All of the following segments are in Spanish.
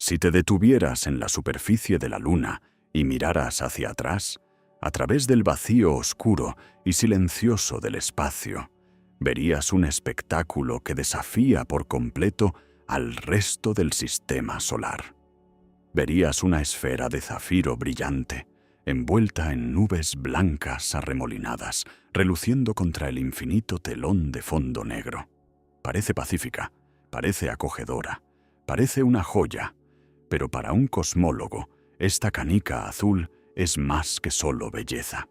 Si te detuvieras en la superficie de la Luna y miraras hacia atrás, a través del vacío oscuro y silencioso del espacio, verías un espectáculo que desafía por completo al resto del sistema solar. Verías una esfera de zafiro brillante, envuelta en nubes blancas arremolinadas, reluciendo contra el infinito telón de fondo negro. Parece pacífica, parece acogedora, parece una joya, pero para un cosmólogo, esta canica azul es más que solo belleza.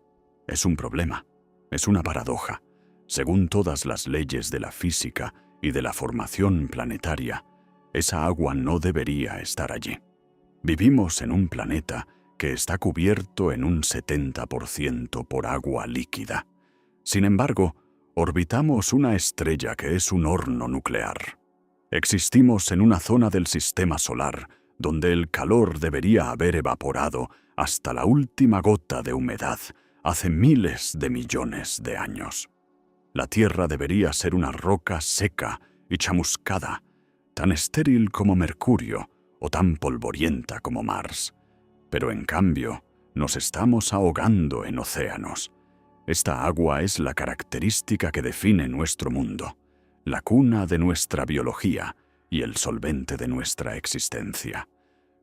Es un problema, es una paradoja. Según todas las leyes de la física y de la formación planetaria, esa agua no debería estar allí. Vivimos en un planeta que está cubierto en un 70% por agua líquida. Sin embargo, orbitamos una estrella que es un horno nuclear. Existimos en una zona del sistema solar donde el calor debería haber evaporado hasta la última gota de humedad hace miles de millones de años. La Tierra debería ser una roca seca y chamuscada, tan estéril como Mercurio o tan polvorienta como Mars. Pero en cambio, nos estamos ahogando en océanos. Esta agua es la característica que define nuestro mundo, la cuna de nuestra biología y el solvente de nuestra existencia.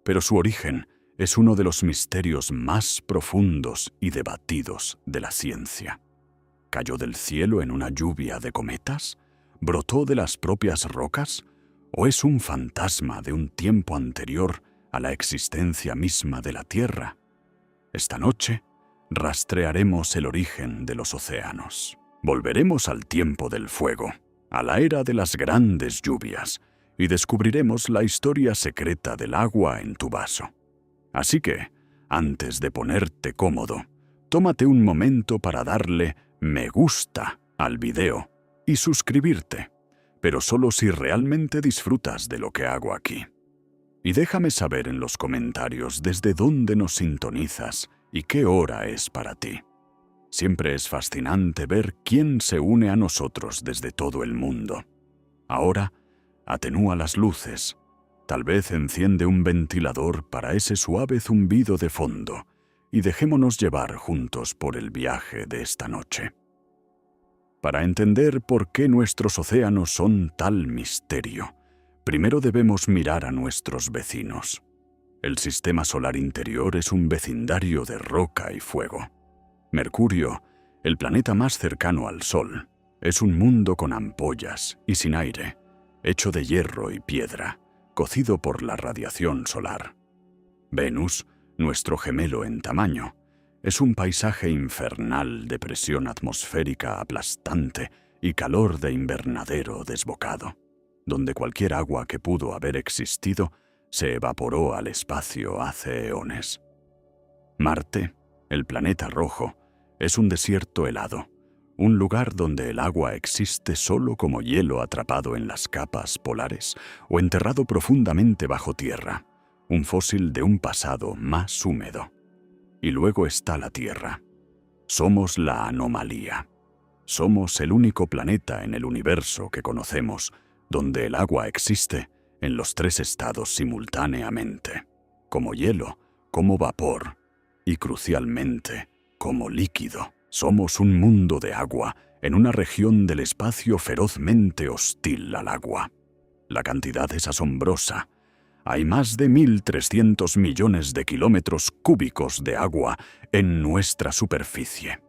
Pero su origen es uno de los misterios más profundos y debatidos de la ciencia. ¿Cayó del cielo en una lluvia de cometas? ¿Brotó de las propias rocas? ¿O es un fantasma de un tiempo anterior a la existencia misma de la Tierra? Esta noche rastrearemos el origen de los océanos. Volveremos al tiempo del fuego, a la era de las grandes lluvias, y descubriremos la historia secreta del agua en tu vaso. Así que, antes de ponerte cómodo, tómate un momento para darle me gusta al video y suscribirte, pero solo si realmente disfrutas de lo que hago aquí. Y déjame saber en los comentarios desde dónde nos sintonizas y qué hora es para ti. Siempre es fascinante ver quién se une a nosotros desde todo el mundo. Ahora, atenúa las luces. Tal vez enciende un ventilador para ese suave zumbido de fondo y dejémonos llevar juntos por el viaje de esta noche. Para entender por qué nuestros océanos son tal misterio, primero debemos mirar a nuestros vecinos. El sistema solar interior es un vecindario de roca y fuego. Mercurio, el planeta más cercano al Sol, es un mundo con ampollas y sin aire, hecho de hierro y piedra, cocido por la radiación solar. Venus, nuestro gemelo en tamaño, es un paisaje infernal de presión atmosférica aplastante y calor de invernadero desbocado, donde cualquier agua que pudo haber existido se evaporó al espacio hace eones. Marte, el planeta rojo, es un desierto helado, un lugar donde el agua existe solo como hielo atrapado en las capas polares o enterrado profundamente bajo tierra, un fósil de un pasado más húmedo. Y luego está la Tierra. Somos la anomalía. Somos el único planeta en el universo que conocemos donde el agua existe en los tres estados simultáneamente, como hielo, como vapor y, crucialmente, como líquido. Somos un mundo de agua en una región del espacio ferozmente hostil al agua. La cantidad es asombrosa. Hay más de 1.300 millones de kilómetros cúbicos de agua en nuestra superficie.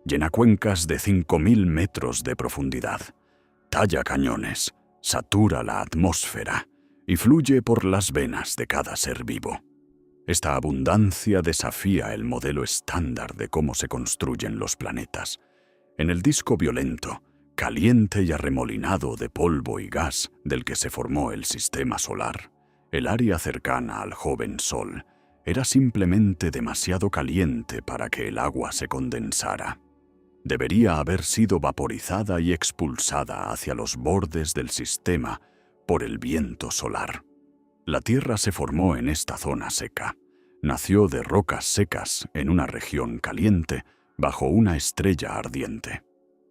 Llena cuencas de 5.000 metros de profundidad. Talla cañones, satura la atmósfera y fluye por las venas de cada ser vivo. Esta abundancia desafía el modelo estándar de cómo se construyen los planetas. En el disco violento, caliente y arremolinado de polvo y gas del que se formó el sistema solar, el área cercana al joven Sol era simplemente demasiado caliente para que el agua se condensara. Debería haber sido vaporizada y expulsada hacia los bordes del sistema por el viento solar. La Tierra se formó en esta zona seca. Nació de rocas secas en una región caliente bajo una estrella ardiente.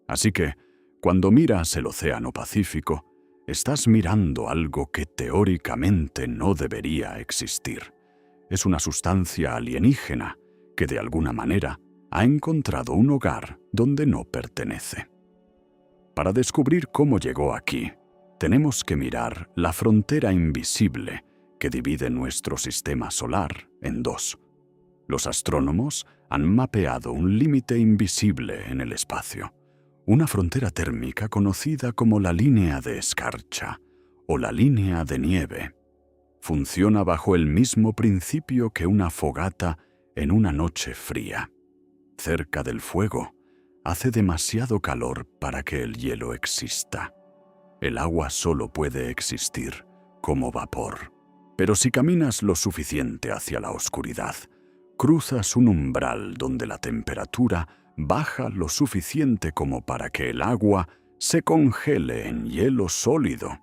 Así que, cuando miras el Océano Pacífico, Estás mirando algo que teóricamente no debería existir. Es una sustancia alienígena que de alguna manera ha encontrado un hogar donde no pertenece. Para descubrir cómo llegó aquí, tenemos que mirar la frontera invisible que divide nuestro sistema solar en dos. Los astrónomos han mapeado un límite invisible en el espacio, una frontera térmica conocida como la línea de escarcha o la línea de nieve. Funciona bajo el mismo principio que una fogata en una noche fría. Cerca del fuego, hace demasiado calor para que el hielo exista. El agua solo puede existir como vapor. Pero si caminas lo suficiente hacia la oscuridad, cruzas un umbral donde la temperatura baja lo suficiente como para que el agua se congele en hielo sólido.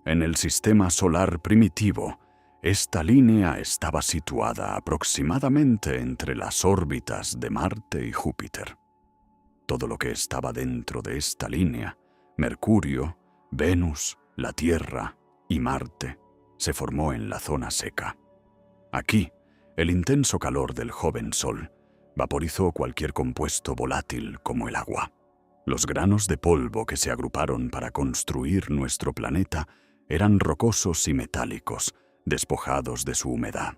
En el sistema solar primitivo, esta línea estaba situada aproximadamente entre las órbitas de Marte y Júpiter. Todo lo que estaba dentro de esta línea, Mercurio, Venus, la Tierra y Marte, se formó en la zona seca. Aquí, el intenso calor del joven Sol vaporizó cualquier compuesto volátil como el agua. Los granos de polvo que se agruparon para construir nuestro planeta eran rocosos y metálicos, despojados de su humedad.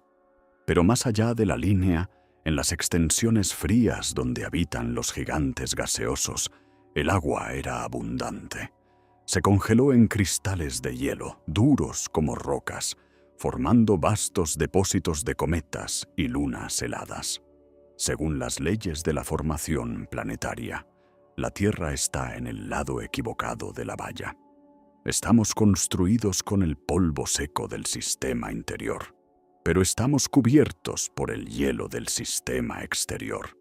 Pero más allá de la línea, en las extensiones frías donde habitan los gigantes gaseosos, el agua era abundante. Se congeló en cristales de hielo, duros como rocas, formando vastos depósitos de cometas y lunas heladas. Según las leyes de la formación planetaria, la Tierra está en el lado equivocado de la valla. Estamos construidos con el polvo seco del sistema interior, pero estamos cubiertos por el hielo del sistema exterior.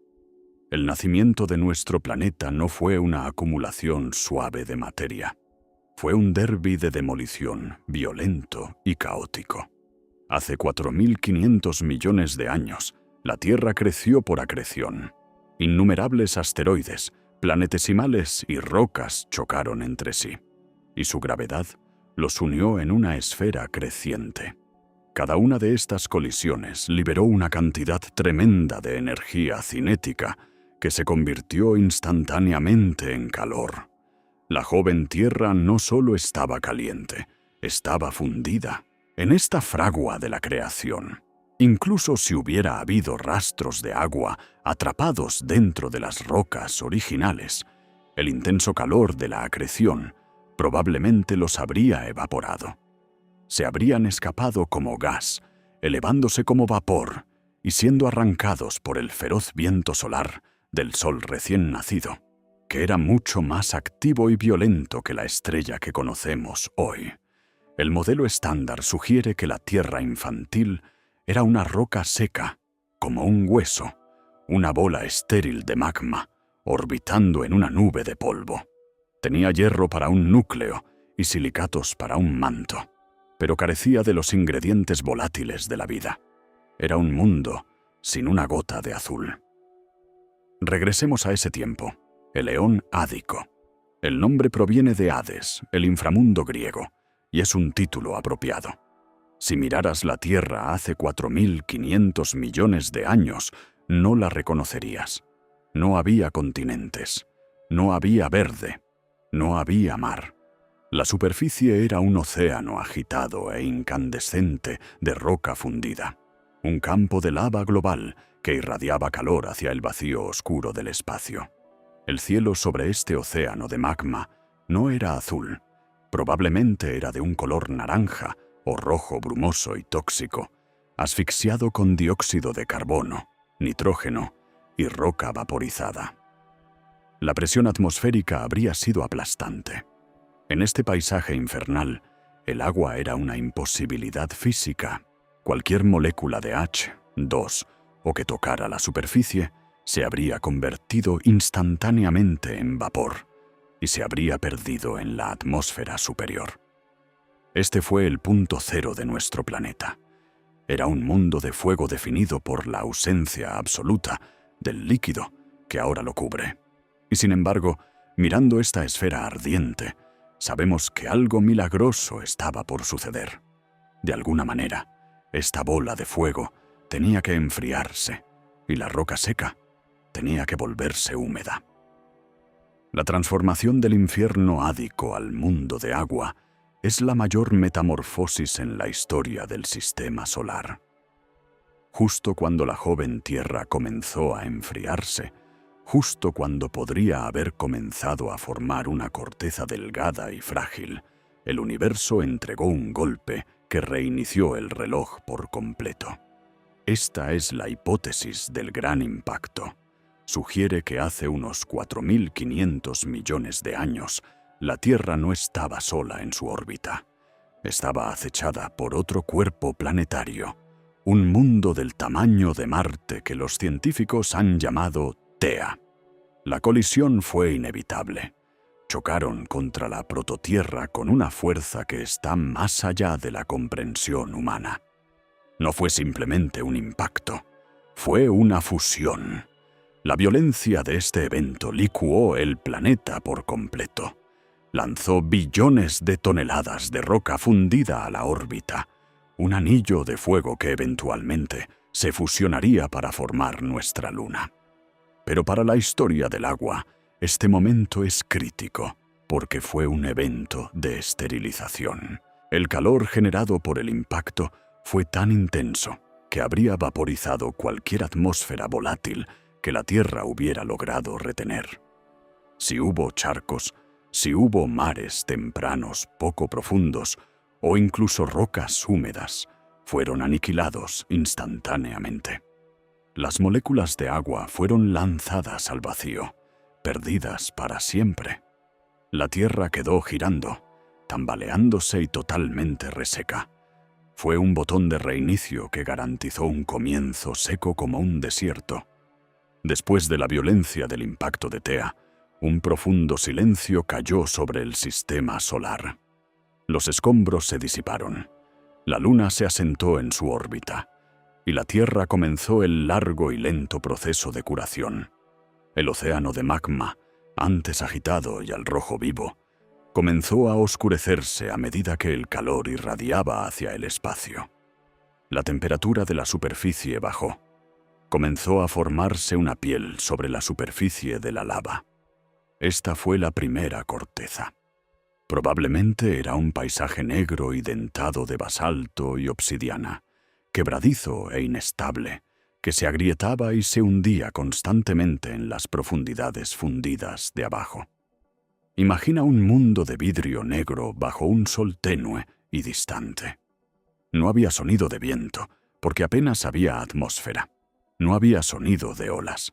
El nacimiento de nuestro planeta no fue una acumulación suave de materia. Fue un derbi de demolición violento y caótico. Hace 4.500 millones de años, la Tierra creció por acreción. Innumerables asteroides, planetesimales y rocas chocaron entre sí, y su gravedad los unió en una esfera creciente. Cada una de estas colisiones liberó una cantidad tremenda de energía cinética que se convirtió instantáneamente en calor. La joven Tierra no solo estaba caliente, estaba fundida en esta fragua de la creación. Incluso si hubiera habido rastros de agua atrapados dentro de las rocas originales, el intenso calor de la acreción probablemente los habría evaporado. Se habrían escapado como gas, elevándose como vapor y siendo arrancados por el feroz viento solar del Sol recién nacido, que era mucho más activo y violento que la estrella que conocemos hoy. El modelo estándar sugiere que la Tierra infantil era una roca seca, como un hueso, una bola estéril de magma, orbitando en una nube de polvo. Tenía hierro para un núcleo y silicatos para un manto, pero carecía de los ingredientes volátiles de la vida. Era un mundo sin una gota de azul. Regresemos a ese tiempo. El eón ádico. El nombre proviene de Hades, el inframundo griego, y es un título apropiado. Si miraras la Tierra hace 4.500 millones de años, no la reconocerías. No había continentes, no había verde, no había mar. La superficie era un océano agitado e incandescente de roca fundida, un campo de lava global que irradiaba calor hacia el vacío oscuro del espacio. El cielo sobre este océano de magma no era azul, probablemente era de un color naranja o rojo brumoso y tóxico, asfixiado con dióxido de carbono, nitrógeno y roca vaporizada. La presión atmosférica habría sido aplastante. En este paisaje infernal, el agua era una imposibilidad física. Cualquier molécula de H2 o que tocara la superficie se habría convertido instantáneamente en vapor y se habría perdido en la atmósfera superior. Este fue el punto cero de nuestro planeta. Era un mundo de fuego definido por la ausencia absoluta del líquido que ahora lo cubre. Y sin embargo, mirando esta esfera ardiente, sabemos que algo milagroso estaba por suceder. De alguna manera, esta bola de fuego tenía que enfriarse y la roca seca tenía que volverse húmeda. La transformación del infierno ádico al mundo de agua es la mayor metamorfosis en la historia del sistema solar. Justo cuando la joven Tierra comenzó a enfriarse, justo cuando podría haber comenzado a formar una corteza delgada y frágil, el universo entregó un golpe que reinició el reloj por completo. Esta es la hipótesis del gran impacto. Sugiere que hace unos 4.500 millones de años, la Tierra no estaba sola en su órbita. Estaba acechada por otro cuerpo planetario, un mundo del tamaño de Marte que los científicos han llamado Tea. La colisión fue inevitable. Chocaron contra la prototierra con una fuerza que está más allá de la comprensión humana. No fue simplemente un impacto, fue una fusión. La violencia de este evento licuó el planeta por completo. Lanzó billones de toneladas de roca fundida a la órbita, un anillo de fuego que eventualmente se fusionaría para formar nuestra luna. Pero para la historia del agua, este momento es crítico, porque fue un evento de esterilización. El calor generado por el impacto fue tan intenso que habría vaporizado cualquier atmósfera volátil que la Tierra hubiera logrado retener. Si hubo charcos, si hubo mares tempranos poco profundos o incluso rocas húmedas, fueron aniquilados instantáneamente. Las moléculas de agua fueron lanzadas al vacío, perdidas para siempre. La Tierra quedó girando, tambaleándose y totalmente reseca. Fue un botón de reinicio que garantizó un comienzo seco como un desierto. Después de la violencia del impacto de Tea, un profundo silencio cayó sobre el sistema solar. Los escombros se disiparon, la Luna se asentó en su órbita, y la Tierra comenzó el largo y lento proceso de curación. El océano de magma, antes agitado y al rojo vivo, comenzó a oscurecerse a medida que el calor irradiaba hacia el espacio. La temperatura de la superficie bajó. Comenzó a formarse una piel sobre la superficie de la lava. Esta fue la primera corteza. Probablemente era un paisaje negro y dentado de basalto y obsidiana, quebradizo e inestable, que se agrietaba y se hundía constantemente en las profundidades fundidas de abajo. Imagina un mundo de vidrio negro bajo un sol tenue y distante. No había sonido de viento, porque apenas había atmósfera. No había sonido de olas.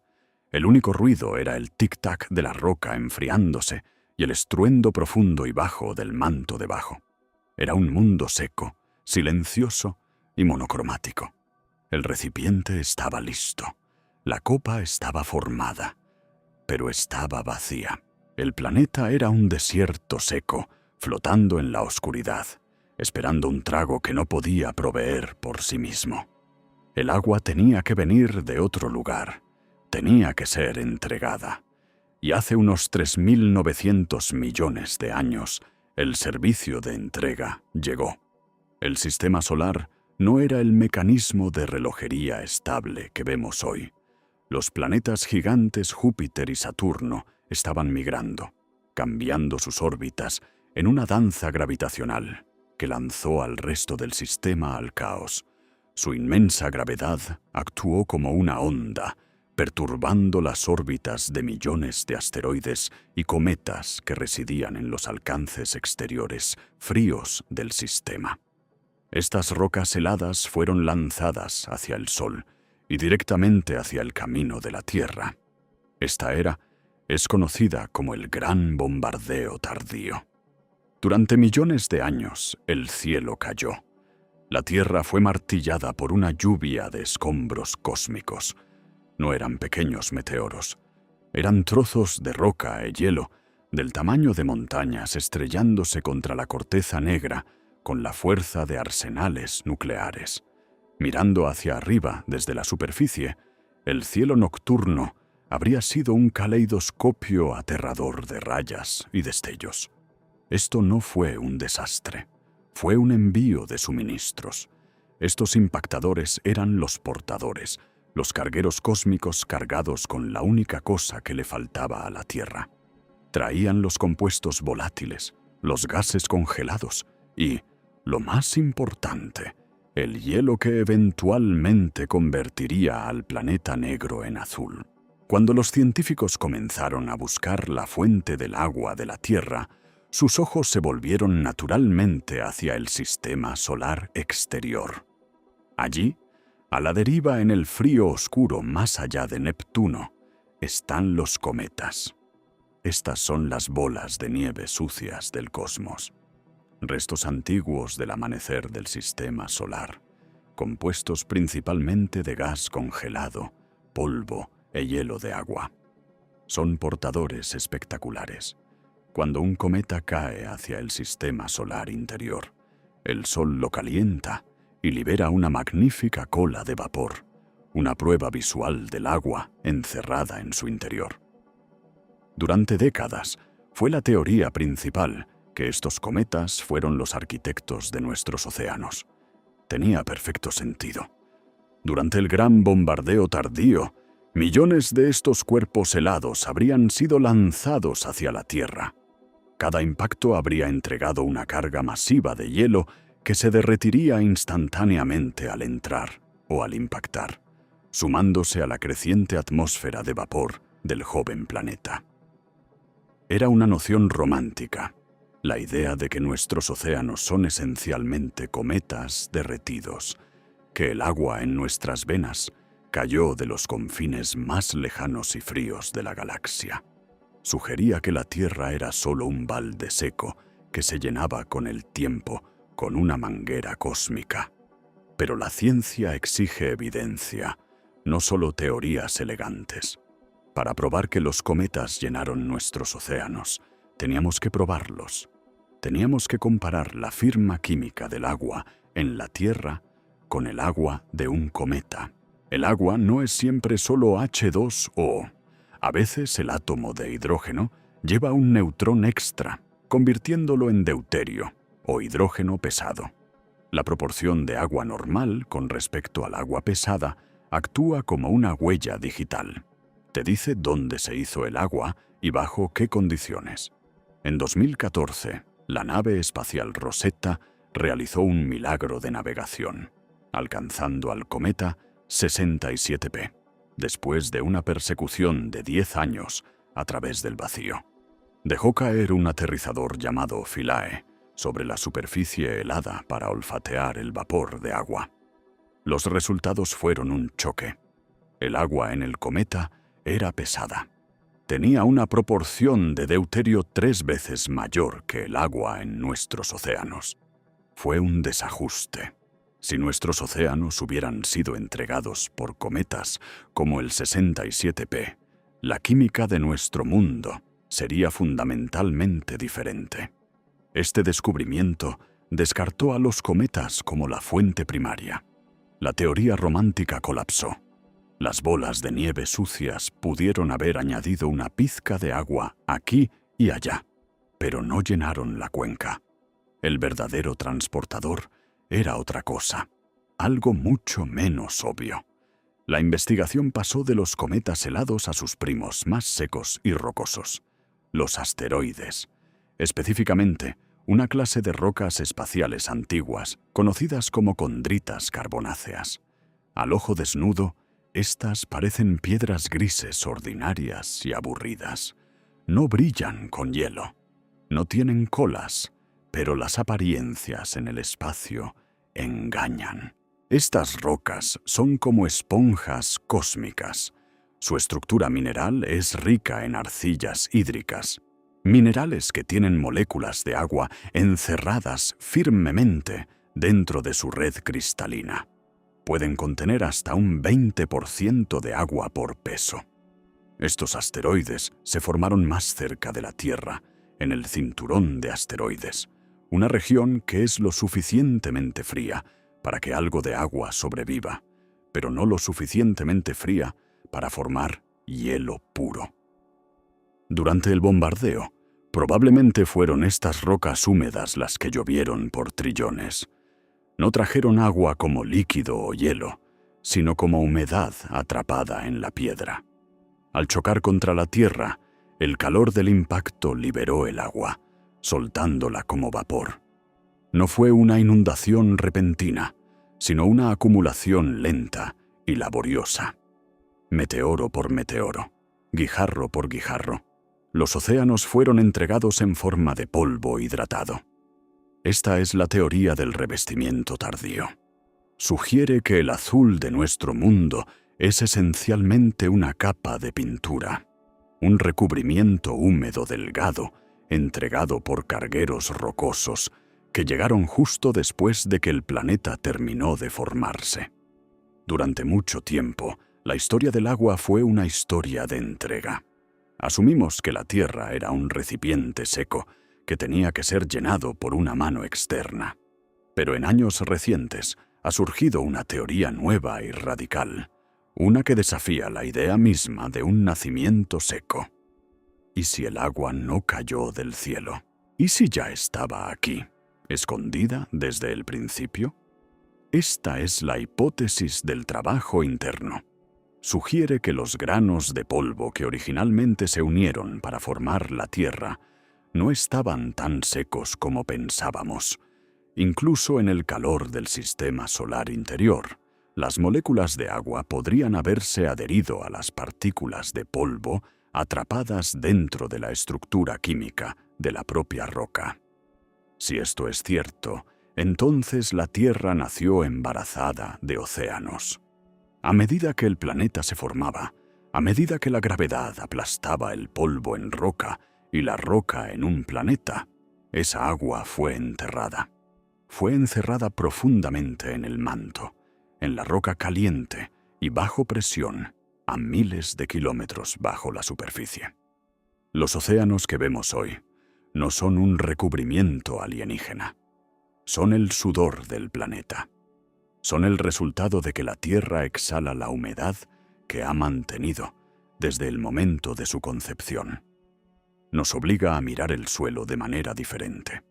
El único ruido era el tic-tac de la roca enfriándose y el estruendo profundo y bajo del manto debajo. Era un mundo seco, silencioso y monocromático. El recipiente estaba listo. La copa estaba formada, pero estaba vacía. El planeta era un desierto seco, flotando en la oscuridad, esperando un trago que no podía proveer por sí mismo. El agua tenía que venir de otro lugar, tenía que ser entregada. Y hace unos 3.900 millones de años, el servicio de entrega llegó. El sistema solar no era el mecanismo de relojería estable que vemos hoy. Los planetas gigantes Júpiter y Saturno estaban migrando, cambiando sus órbitas en una danza gravitacional que lanzó al resto del sistema al caos. Su inmensa gravedad actuó como una onda, perturbando las órbitas de millones de asteroides y cometas que residían en los alcances exteriores fríos del sistema. Estas rocas heladas fueron lanzadas hacia el Sol y directamente hacia el camino de la Tierra. Esta era es conocida como el Gran Bombardeo Tardío. Durante millones de años, el cielo cayó. La Tierra fue martillada por una lluvia de escombros cósmicos. No eran pequeños meteoros. Eran trozos de roca e hielo, del tamaño de montañas estrellándose contra la corteza negra con la fuerza de arsenales nucleares. Mirando hacia arriba desde la superficie, el cielo nocturno habría sido un caleidoscopio aterrador de rayas y destellos. Esto no fue un desastre, fue un envío de suministros. Estos impactadores eran los portadores, los cargueros cósmicos cargados con la única cosa que le faltaba a la Tierra. Traían los compuestos volátiles, los gases congelados y, lo más importante, el hielo que eventualmente convertiría al planeta negro en azul. Cuando los científicos comenzaron a buscar la fuente del agua de la Tierra, sus ojos se volvieron naturalmente hacia el sistema solar exterior. Allí, a la deriva en el frío oscuro más allá de Neptuno, están los cometas. Estas son las bolas de nieve sucias del cosmos, restos antiguos del amanecer del sistema solar, compuestos principalmente de gas congelado, polvo e hielo de agua. Son portadores espectaculares. Cuando un cometa cae hacia el sistema solar interior, el Sol lo calienta y libera una magnífica cola de vapor, una prueba visual del agua encerrada en su interior. Durante décadas, fue la teoría principal que estos cometas fueron los arquitectos de nuestros océanos. Tenía perfecto sentido. Durante el gran bombardeo tardío, millones de estos cuerpos helados habrían sido lanzados hacia la Tierra. Cada impacto habría entregado una carga masiva de hielo que se derretiría instantáneamente al entrar o al impactar, sumándose a la creciente atmósfera de vapor del joven planeta. Era una noción romántica, la idea de que nuestros océanos son esencialmente cometas derretidos, que el agua en nuestras venas cayó de los confines más lejanos y fríos de la galaxia. Sugería que la Tierra era solo un balde seco que se llenaba con el tiempo con una manguera cósmica. Pero la ciencia exige evidencia, no solo teorías elegantes. Para probar que los cometas llenaron nuestros océanos, teníamos que probarlos. Teníamos que comparar la firma química del agua en la Tierra con el agua de un cometa. El agua no es siempre solo H2O. A veces el átomo de hidrógeno lleva un neutrón extra, convirtiéndolo en deuterio o hidrógeno pesado. La proporción de agua normal con respecto al agua pesada actúa como una huella digital. Te dice dónde se hizo el agua y bajo qué condiciones. En 2014, la nave espacial Rosetta realizó un milagro de navegación, alcanzando al cometa 67P, después de una persecución de 10 años a través del vacío. Dejó caer un aterrizador llamado Philae sobre la superficie helada para olfatear el vapor de agua. Los resultados fueron un choque. El agua en el cometa era pesada. Tenía una proporción de deuterio 3 veces mayor que el agua en nuestros océanos. Fue un desajuste. Si nuestros océanos hubieran sido entregados por cometas como el 67P, la química de nuestro mundo sería fundamentalmente diferente. Este descubrimiento descartó a los cometas como la fuente primaria. La teoría romántica colapsó. Las bolas de nieve sucias pudieron haber añadido una pizca de agua aquí y allá, pero no llenaron la cuenca. El verdadero transportador era otra cosa, algo mucho menos obvio. La investigación pasó de los cometas helados a sus primos más secos y rocosos, los asteroides, específicamente una clase de rocas espaciales antiguas conocidas como condritas carbonáceas. Al ojo desnudo, estas parecen piedras grises ordinarias y aburridas. No brillan con hielo, no tienen colas, pero las apariencias en el espacio engañan. Estas rocas son como esponjas cósmicas. Su estructura mineral es rica en arcillas hídricas, minerales que tienen moléculas de agua encerradas firmemente dentro de su red cristalina. Pueden contener hasta un 20% de agua por peso. Estos asteroides se formaron más cerca de la Tierra, en el cinturón de asteroides, una región que es lo suficientemente fría para que algo de agua sobreviva, pero no lo suficientemente fría para formar hielo puro. Durante el bombardeo, Probablemente fueron estas rocas húmedas las que llovieron por trillones. No trajeron agua como líquido o hielo, sino como humedad atrapada en la piedra. Al chocar contra la tierra, el calor del impacto liberó el agua, soltándola como vapor. No fue una inundación repentina, sino una acumulación lenta y laboriosa. Meteoro por meteoro, guijarro por guijarro, los océanos fueron entregados en forma de polvo hidratado. Esta es la teoría del revestimiento tardío. Sugiere que el azul de nuestro mundo es esencialmente una capa de pintura, un recubrimiento húmedo delgado entregado por cargueros rocosos que llegaron justo después de que el planeta terminó de formarse. Durante mucho tiempo, la historia del agua fue una historia de entrega. Asumimos que la Tierra era un recipiente seco que tenía que ser llenado por una mano externa. Pero en años recientes ha surgido una teoría nueva y radical, una que desafía la idea misma de un nacimiento seco. ¿Y si el agua no cayó del cielo? ¿Y si ya estaba aquí, escondida desde el principio? Esta es la hipótesis del trabajo interno. Sugiere que los granos de polvo que originalmente se unieron para formar la Tierra no estaban tan secos como pensábamos. Incluso en el calor del sistema solar interior, las moléculas de agua podrían haberse adherido a las partículas de polvo atrapadas dentro de la estructura química de la propia roca. Si esto es cierto, entonces la Tierra nació embarazada de océanos. A medida que el planeta se formaba, a medida que la gravedad aplastaba el polvo en roca y la roca en un planeta, esa agua fue enterrada. Fue encerrada profundamente en el manto, en la roca caliente y bajo presión, a miles de kilómetros bajo la superficie. Los océanos que vemos hoy no son un recubrimiento alienígena. Son el sudor del planeta. Son el resultado de que la Tierra exhala la humedad que ha mantenido desde el momento de su concepción. Nos obliga a mirar el suelo de manera diferente.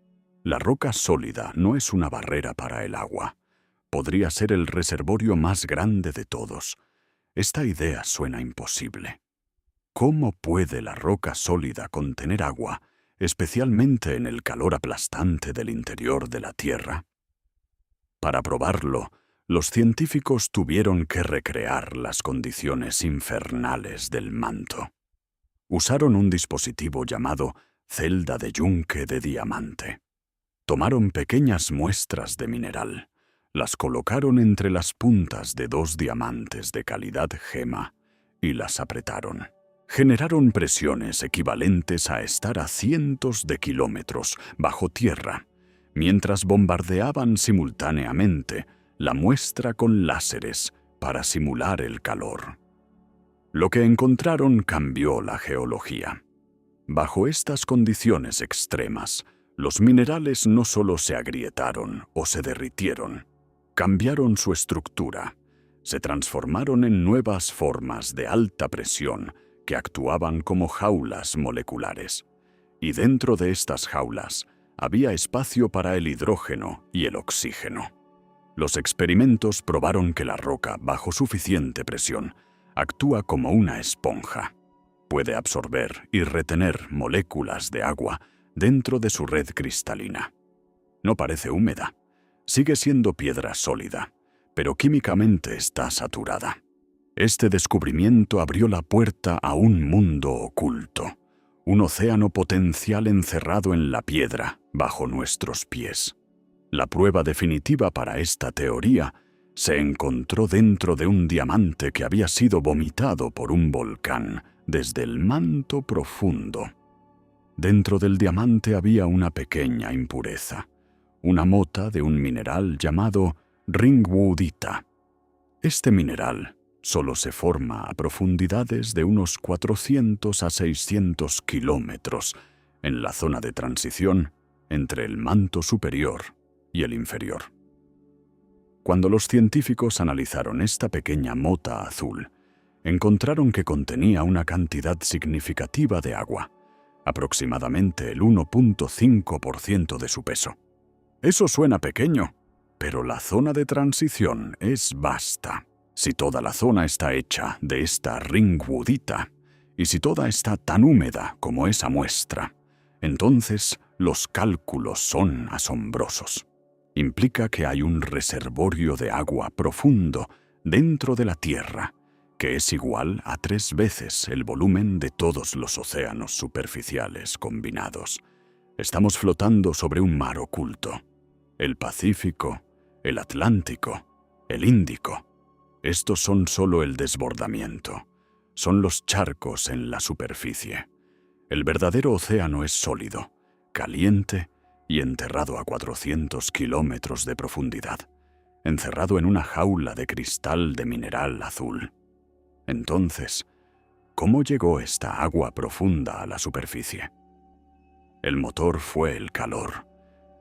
La roca sólida no es una barrera para el agua. Podría ser el reservorio más grande de todos. Esta idea suena imposible. ¿Cómo puede la roca sólida contener agua, especialmente en el calor aplastante del interior de la Tierra? Para probarlo, los científicos tuvieron que recrear las condiciones infernales del manto. Usaron un dispositivo llamado celda de yunque de diamante. Tomaron pequeñas muestras de mineral, las colocaron entre las puntas de 2 diamantes de calidad gema y las apretaron. Generaron presiones equivalentes a estar a cientos de kilómetros bajo tierra, mientras bombardeaban simultáneamente la muestra con láseres para simular el calor. Lo que encontraron cambió la geología. Bajo estas condiciones extremas, los minerales no solo se agrietaron o se derritieron, cambiaron su estructura, se transformaron en nuevas formas de alta presión que actuaban como jaulas moleculares. Y dentro de estas jaulas había espacio para el hidrógeno y el oxígeno. Los experimentos probaron que la roca, bajo suficiente presión, actúa como una esponja. Puede absorber y retener moléculas de agua dentro de su red cristalina. No parece húmeda. Sigue siendo piedra sólida, pero químicamente está saturada. Este descubrimiento abrió la puerta a un mundo oculto, un océano potencial encerrado en la piedra bajo nuestros pies. La prueba definitiva para esta teoría se encontró dentro de un diamante que había sido vomitado por un volcán desde el manto profundo. Dentro del diamante había una pequeña impureza, una mota de un mineral llamado ringwoodita. Este mineral solo se forma a profundidades de unos 400 a 600 kilómetros en la zona de transición entre el manto superior y el inferior. Cuando los científicos analizaron esta pequeña mota azul, encontraron que contenía una cantidad significativa de agua, aproximadamente el 1.5% de su peso. Eso suena pequeño, pero la zona de transición es vasta. Si toda la zona está hecha de esta ringwoodita, y si toda está tan húmeda como esa muestra, entonces los cálculos son asombrosos. Implica que hay un reservorio de agua profundo dentro de la Tierra, que es igual a 3 veces el volumen de todos los océanos superficiales combinados. Estamos flotando sobre un mar oculto. El Pacífico, el Atlántico, el Índico. Estos son solo el desbordamiento. Son los charcos en la superficie. El verdadero océano es sólido, caliente y enterrado a 400 kilómetros de profundidad, encerrado en una jaula de cristal de mineral azul. Entonces, ¿cómo llegó esta agua profunda a la superficie? El motor fue el calor.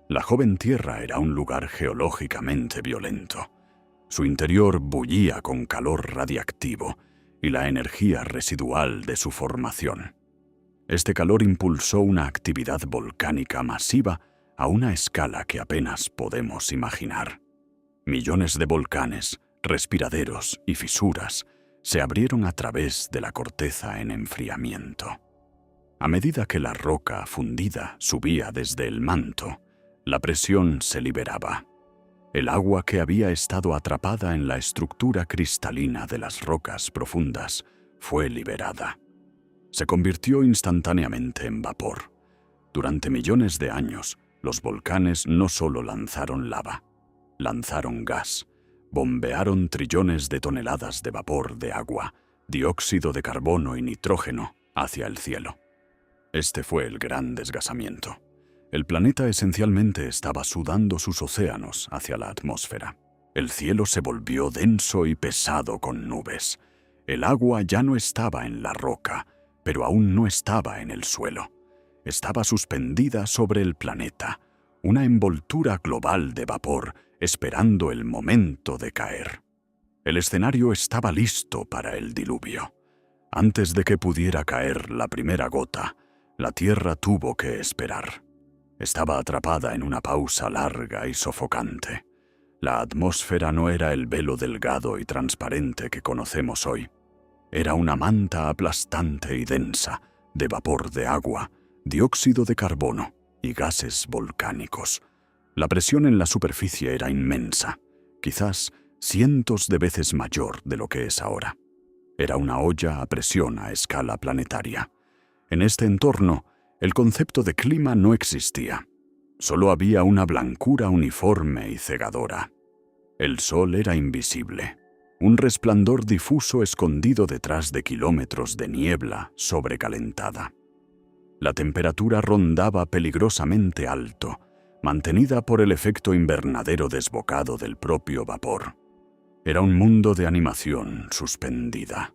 La joven Tierra era un lugar geológicamente violento. Su interior bullía con calor radiactivo y la energía residual de su formación. Este calor impulsó una actividad volcánica masiva a una escala que apenas podemos imaginar. Millones de volcanes, respiraderos y fisuras se abrieron a través de la corteza en enfriamiento. A medida que la roca fundida subía desde el manto, la presión se liberaba. El agua que había estado atrapada en la estructura cristalina de las rocas profundas fue liberada. Se convirtió instantáneamente en vapor. Durante millones de años, los volcanes no solo lanzaron lava, lanzaron gas, bombearon trillones de toneladas de vapor de agua, dióxido de carbono y nitrógeno hacia el cielo. Este fue el gran desgasamiento. El planeta esencialmente estaba sudando sus océanos hacia la atmósfera. El cielo se volvió denso y pesado con nubes. El agua ya no estaba en la roca, pero aún no estaba en el suelo. Estaba suspendida sobre el planeta, una envoltura global de vapor esperando el momento de caer. El escenario estaba listo para el diluvio. Antes de que pudiera caer la primera gota, la Tierra tuvo que esperar. Estaba atrapada en una pausa larga y sofocante. La atmósfera no era el velo delgado y transparente que conocemos hoy. Era una manta aplastante y densa de vapor de agua, dióxido de carbono y gases volcánicos. La presión en la superficie era inmensa, quizás cientos de veces mayor de lo que es ahora. Era una olla a presión a escala planetaria. En este entorno, el concepto de clima no existía. Solo había una blancura uniforme y cegadora. El sol era invisible, un resplandor difuso escondido detrás de kilómetros de niebla sobrecalentada. La temperatura rondaba peligrosamente alto, mantenida por el efecto invernadero desbocado del propio vapor. Era un mundo de animación suspendida,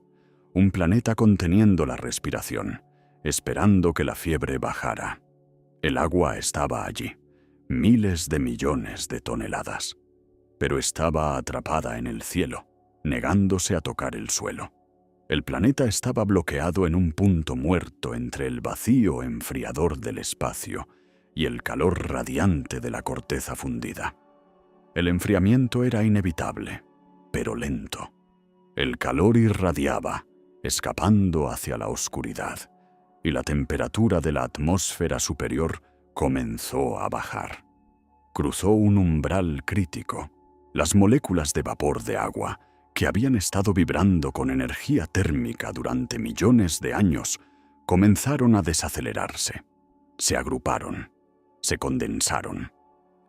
un planeta conteniendo la respiración, esperando que la fiebre bajara. El agua estaba allí, miles de millones de toneladas, pero estaba atrapada en el cielo, negándose a tocar el suelo. El planeta estaba bloqueado en un punto muerto entre el vacío enfriador del espacio y el calor radiante de la corteza fundida. El enfriamiento era inevitable, pero lento. El calor irradiaba, escapando hacia la oscuridad, y la temperatura de la atmósfera superior comenzó a bajar. Cruzó un umbral crítico. Las moléculas de vapor de agua, que habían estado vibrando con energía térmica durante millones de años, comenzaron a desacelerarse. Se agruparon, se condensaron.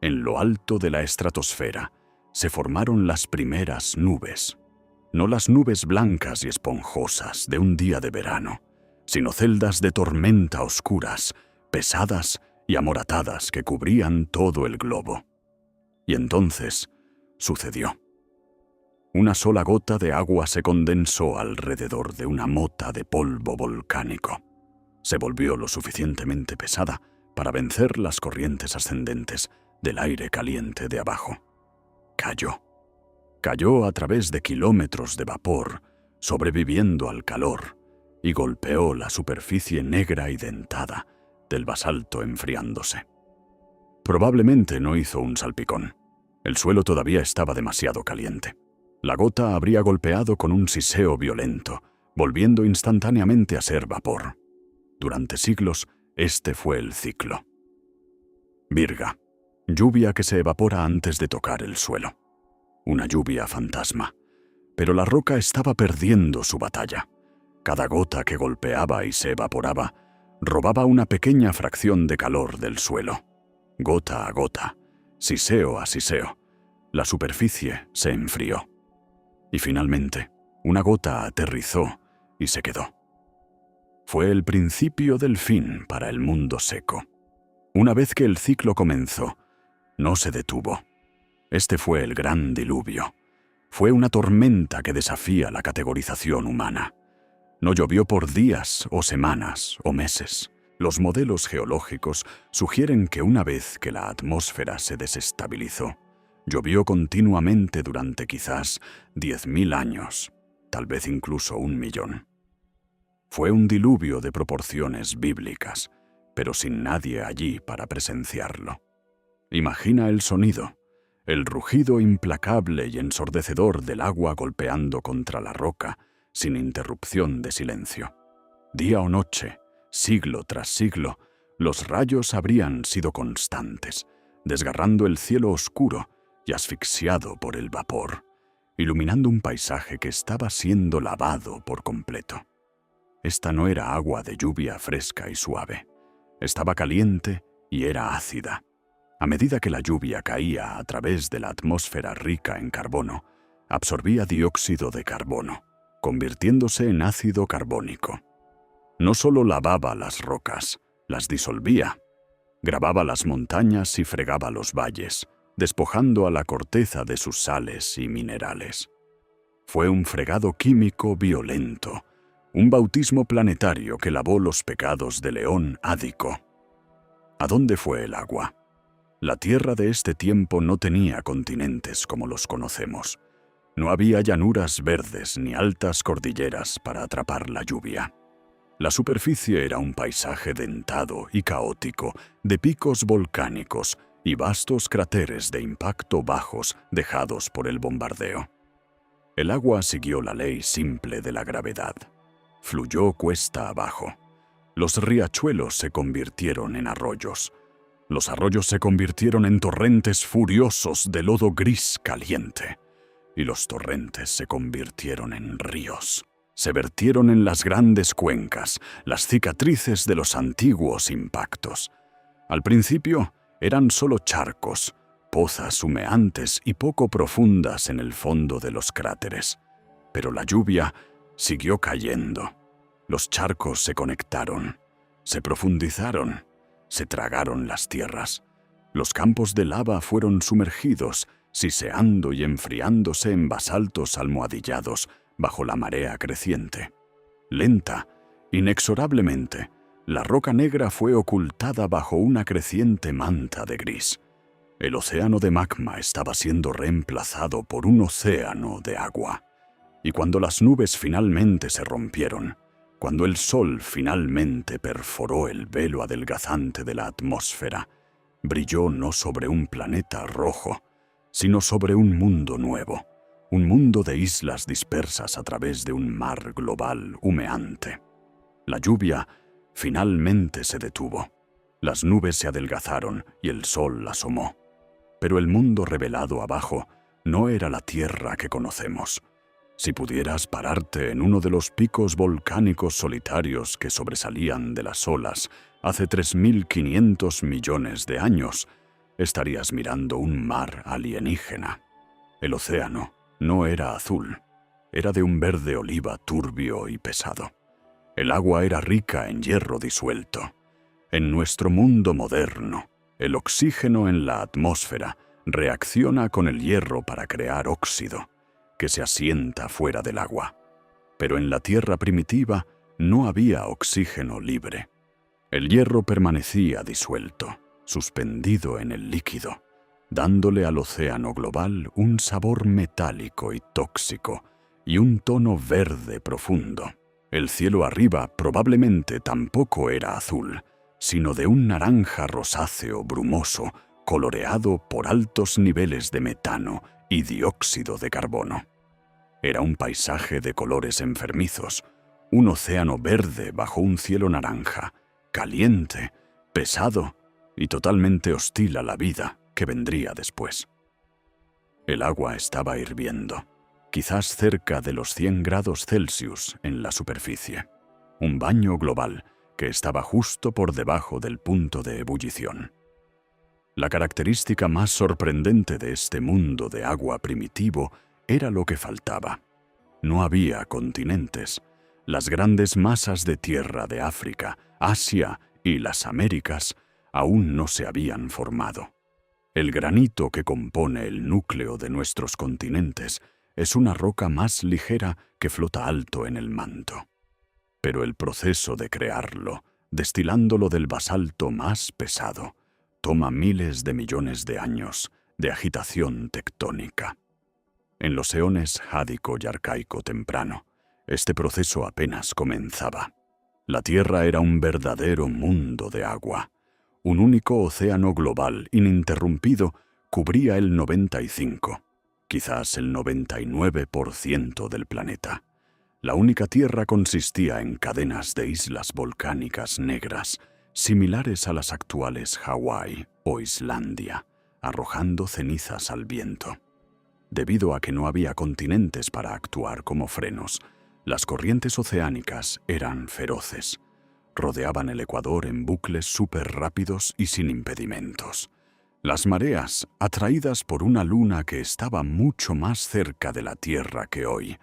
En lo alto de la estratosfera se formaron las primeras nubes. No las nubes blancas y esponjosas de un día de verano, sino celdas de tormenta oscuras, pesadas y amoratadas que cubrían todo el globo. Y entonces sucedió. Una sola gota de agua se condensó alrededor de una mota de polvo volcánico. Se volvió lo suficientemente pesada para vencer las corrientes ascendentes del aire caliente de abajo. Cayó. Cayó a través de kilómetros de vapor, sobreviviendo al calor, y golpeó la superficie negra y dentada del basalto enfriándose. Probablemente no hizo un salpicón. El suelo todavía estaba demasiado caliente. La gota habría golpeado con un siseo violento, volviendo instantáneamente a ser vapor. Durante siglos, este fue el ciclo. Virga, lluvia que se evapora antes de tocar el suelo. Una lluvia fantasma. Pero la roca estaba perdiendo su batalla. Cada gota que golpeaba y se evaporaba robaba una pequeña fracción de calor del suelo. Gota a gota, siseo a siseo, la superficie se enfrió. Y finalmente, una gota aterrizó y se quedó. Fue el principio del fin para el mundo seco. Una vez que el ciclo comenzó, no se detuvo. Este fue el gran diluvio. Fue una tormenta que desafía la categorización humana. No llovió por días o semanas o meses. Los modelos geológicos sugieren que una vez que la atmósfera se desestabilizó, llovió continuamente durante quizás 10.000 años, tal vez incluso 1.000.000. Fue un diluvio de proporciones bíblicas, pero sin nadie allí para presenciarlo. Imagina el sonido, el rugido implacable y ensordecedor del agua golpeando contra la roca, sin interrupción de silencio. Día o noche, siglo tras siglo, los rayos habrían sido constantes, desgarrando el cielo oscuro y asfixiado por el vapor, iluminando un paisaje que estaba siendo lavado por completo. Esta no era agua de lluvia fresca y suave. Estaba caliente y era ácida. A medida que la lluvia caía a través de la atmósfera rica en carbono, absorbía dióxido de carbono, convirtiéndose en ácido carbónico. No solo lavaba las rocas, las disolvía. Grababa las montañas y fregaba los valles, despojando a la corteza de sus sales y minerales. Fue un fregado químico violento, un bautismo planetario que lavó los pecados de León Ádico. ¿A dónde fue el agua? La tierra de este tiempo no tenía continentes como los conocemos. No había llanuras verdes ni altas cordilleras para atrapar la lluvia. La superficie era un paisaje dentado y caótico de picos volcánicos y vastos cráteres de impacto bajos dejados por el bombardeo. El agua siguió la ley simple de la gravedad. Fluyó cuesta abajo. Los riachuelos se convirtieron en arroyos. Los arroyos se convirtieron en torrentes furiosos de lodo gris caliente. Y los torrentes se convirtieron en ríos. Se vertieron en las grandes cuencas, las cicatrices de los antiguos impactos. Al principio eran solo charcos, pozas humeantes y poco profundas en el fondo de los cráteres. Pero la lluvia siguió cayendo. Los charcos se conectaron, se profundizaron, se tragaron las tierras. Los campos de lava fueron sumergidos, siseando y enfriándose en basaltos almohadillados bajo la marea creciente. Lenta, inexorablemente, la roca negra fue ocultada bajo una creciente manta de gris. El océano de magma estaba siendo reemplazado por un océano de agua. Y cuando las nubes finalmente se rompieron, cuando el sol finalmente perforó el velo adelgazante de la atmósfera, brilló no sobre un planeta rojo, sino sobre un mundo nuevo, un mundo de islas dispersas a través de un mar global humeante. La lluvia finalmente se detuvo, las nubes se adelgazaron y el sol asomó. Pero el mundo revelado abajo no era la tierra que conocemos. Si pudieras pararte en uno de los picos volcánicos solitarios que sobresalían de las olas hace 3.500 millones de años, estarías mirando un mar alienígena. El océano no era azul, era de un verde oliva turbio y pesado. El agua era rica en hierro disuelto. En nuestro mundo moderno, el oxígeno en la atmósfera reacciona con el hierro para crear óxido, que se asienta fuera del agua. Pero en la tierra primitiva no había oxígeno libre. El hierro permanecía disuelto, suspendido en el líquido, dándole al océano global un sabor metálico y tóxico y un tono verde profundo. El cielo arriba probablemente tampoco era azul, sino de un naranja rosáceo brumoso, coloreado por altos niveles de metano y dióxido de carbono. Era un paisaje de colores enfermizos, un océano verde bajo un cielo naranja, caliente, pesado y totalmente hostil a la vida que vendría después. El agua estaba hirviendo, quizás cerca de los 100 grados Celsius en la superficie. Un baño global que estaba justo por debajo del punto de ebullición. La característica más sorprendente de este mundo de agua primitivo era lo que faltaba. No había continentes. Las grandes masas de tierra de África, Asia y las Américas aún no se habían formado. El granito que compone el núcleo de nuestros continentes es una roca más ligera que flota alto en el manto. Pero el proceso de crearlo, destilándolo del basalto más pesado, toma miles de millones de años de agitación tectónica. En los eones jádico y arcaico temprano, este proceso apenas comenzaba. La Tierra era un verdadero mundo de agua. Un único océano global ininterrumpido cubría el 95, quizás el 99% del planeta. La única tierra consistía en cadenas de islas volcánicas negras, similares a las actuales Hawái o Islandia, arrojando cenizas al viento. Debido a que no había continentes para actuar como frenos, las corrientes oceánicas eran feroces. Rodeaban el ecuador en bucles súper rápidos y sin impedimentos. Las mareas, atraídas por una luna que estaba mucho más cerca de la Tierra que hoy,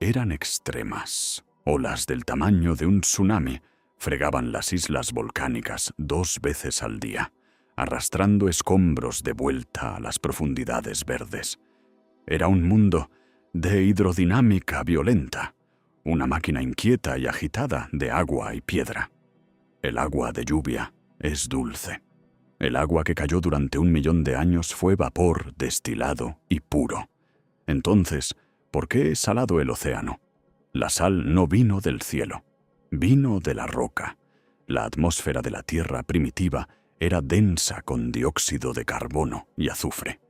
eran extremas. Olas del tamaño de un tsunami fregaban las islas volcánicas 2 veces al día, arrastrando escombros de vuelta a las profundidades verdes. Era un mundo de hidrodinámica violenta, una máquina inquieta y agitada de agua y piedra. El agua de lluvia es dulce. El agua que cayó durante 1 millón de años fue vapor destilado y puro. Entonces, ¿por qué es salado el océano? La sal no vino del cielo, vino de la roca. La atmósfera de la Tierra primitiva era densa con dióxido de carbono y azufre.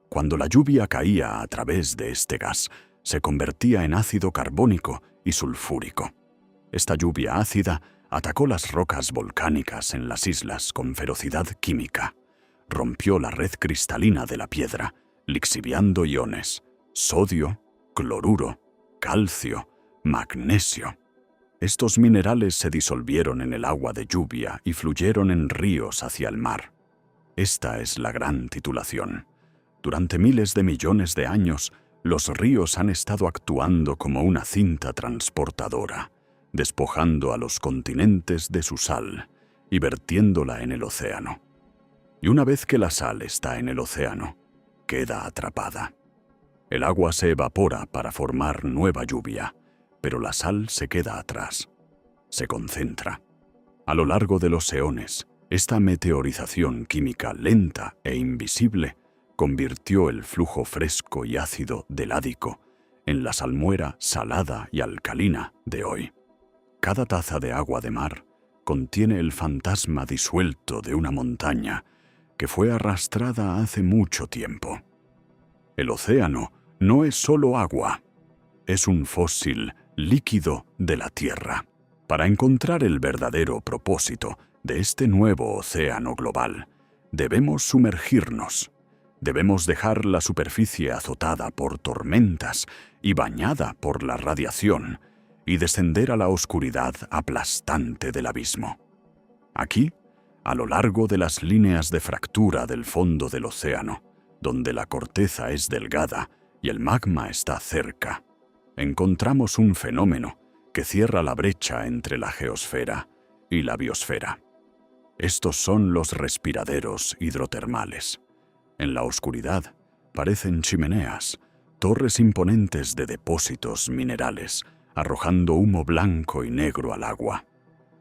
Cuando la lluvia caía a través de este gas, se convertía en ácido carbónico y sulfúrico. Esta lluvia ácida atacó las rocas volcánicas en las islas con ferocidad química. Rompió la red cristalina de la piedra, lixiviando iones: sodio, cloruro, calcio, magnesio. Estos minerales se disolvieron en el agua de lluvia y fluyeron en ríos hacia el mar. Esta es la gran titulación. Durante miles de millones de años, los ríos han estado actuando como una cinta transportadora, despojando a los continentes de su sal y vertiéndola en el océano. Y una vez que la sal está en el océano, queda atrapada. El agua se evapora para formar nueva lluvia, pero la sal se queda atrás, se concentra. A lo largo de los eones, esta meteorización química lenta e invisible convirtió el flujo fresco y ácido del Ádico en la salmuera salada y alcalina de hoy. Cada taza de agua de mar contiene el fantasma disuelto de una montaña que fue arrastrada hace mucho tiempo. El océano no es solo agua, es un fósil líquido de la Tierra. Para encontrar el verdadero propósito de este nuevo océano global, debemos sumergirnos. Debemos dejar la superficie azotada por tormentas y bañada por la radiación y descender a la oscuridad aplastante del abismo. Aquí, a lo largo de las líneas de fractura del fondo del océano, donde la corteza es delgada y el magma está cerca, encontramos un fenómeno que cierra la brecha entre la geosfera y la biosfera. Estos son los respiraderos hidrotermales. En la oscuridad parecen chimeneas, torres imponentes de depósitos minerales, arrojando humo blanco y negro al agua.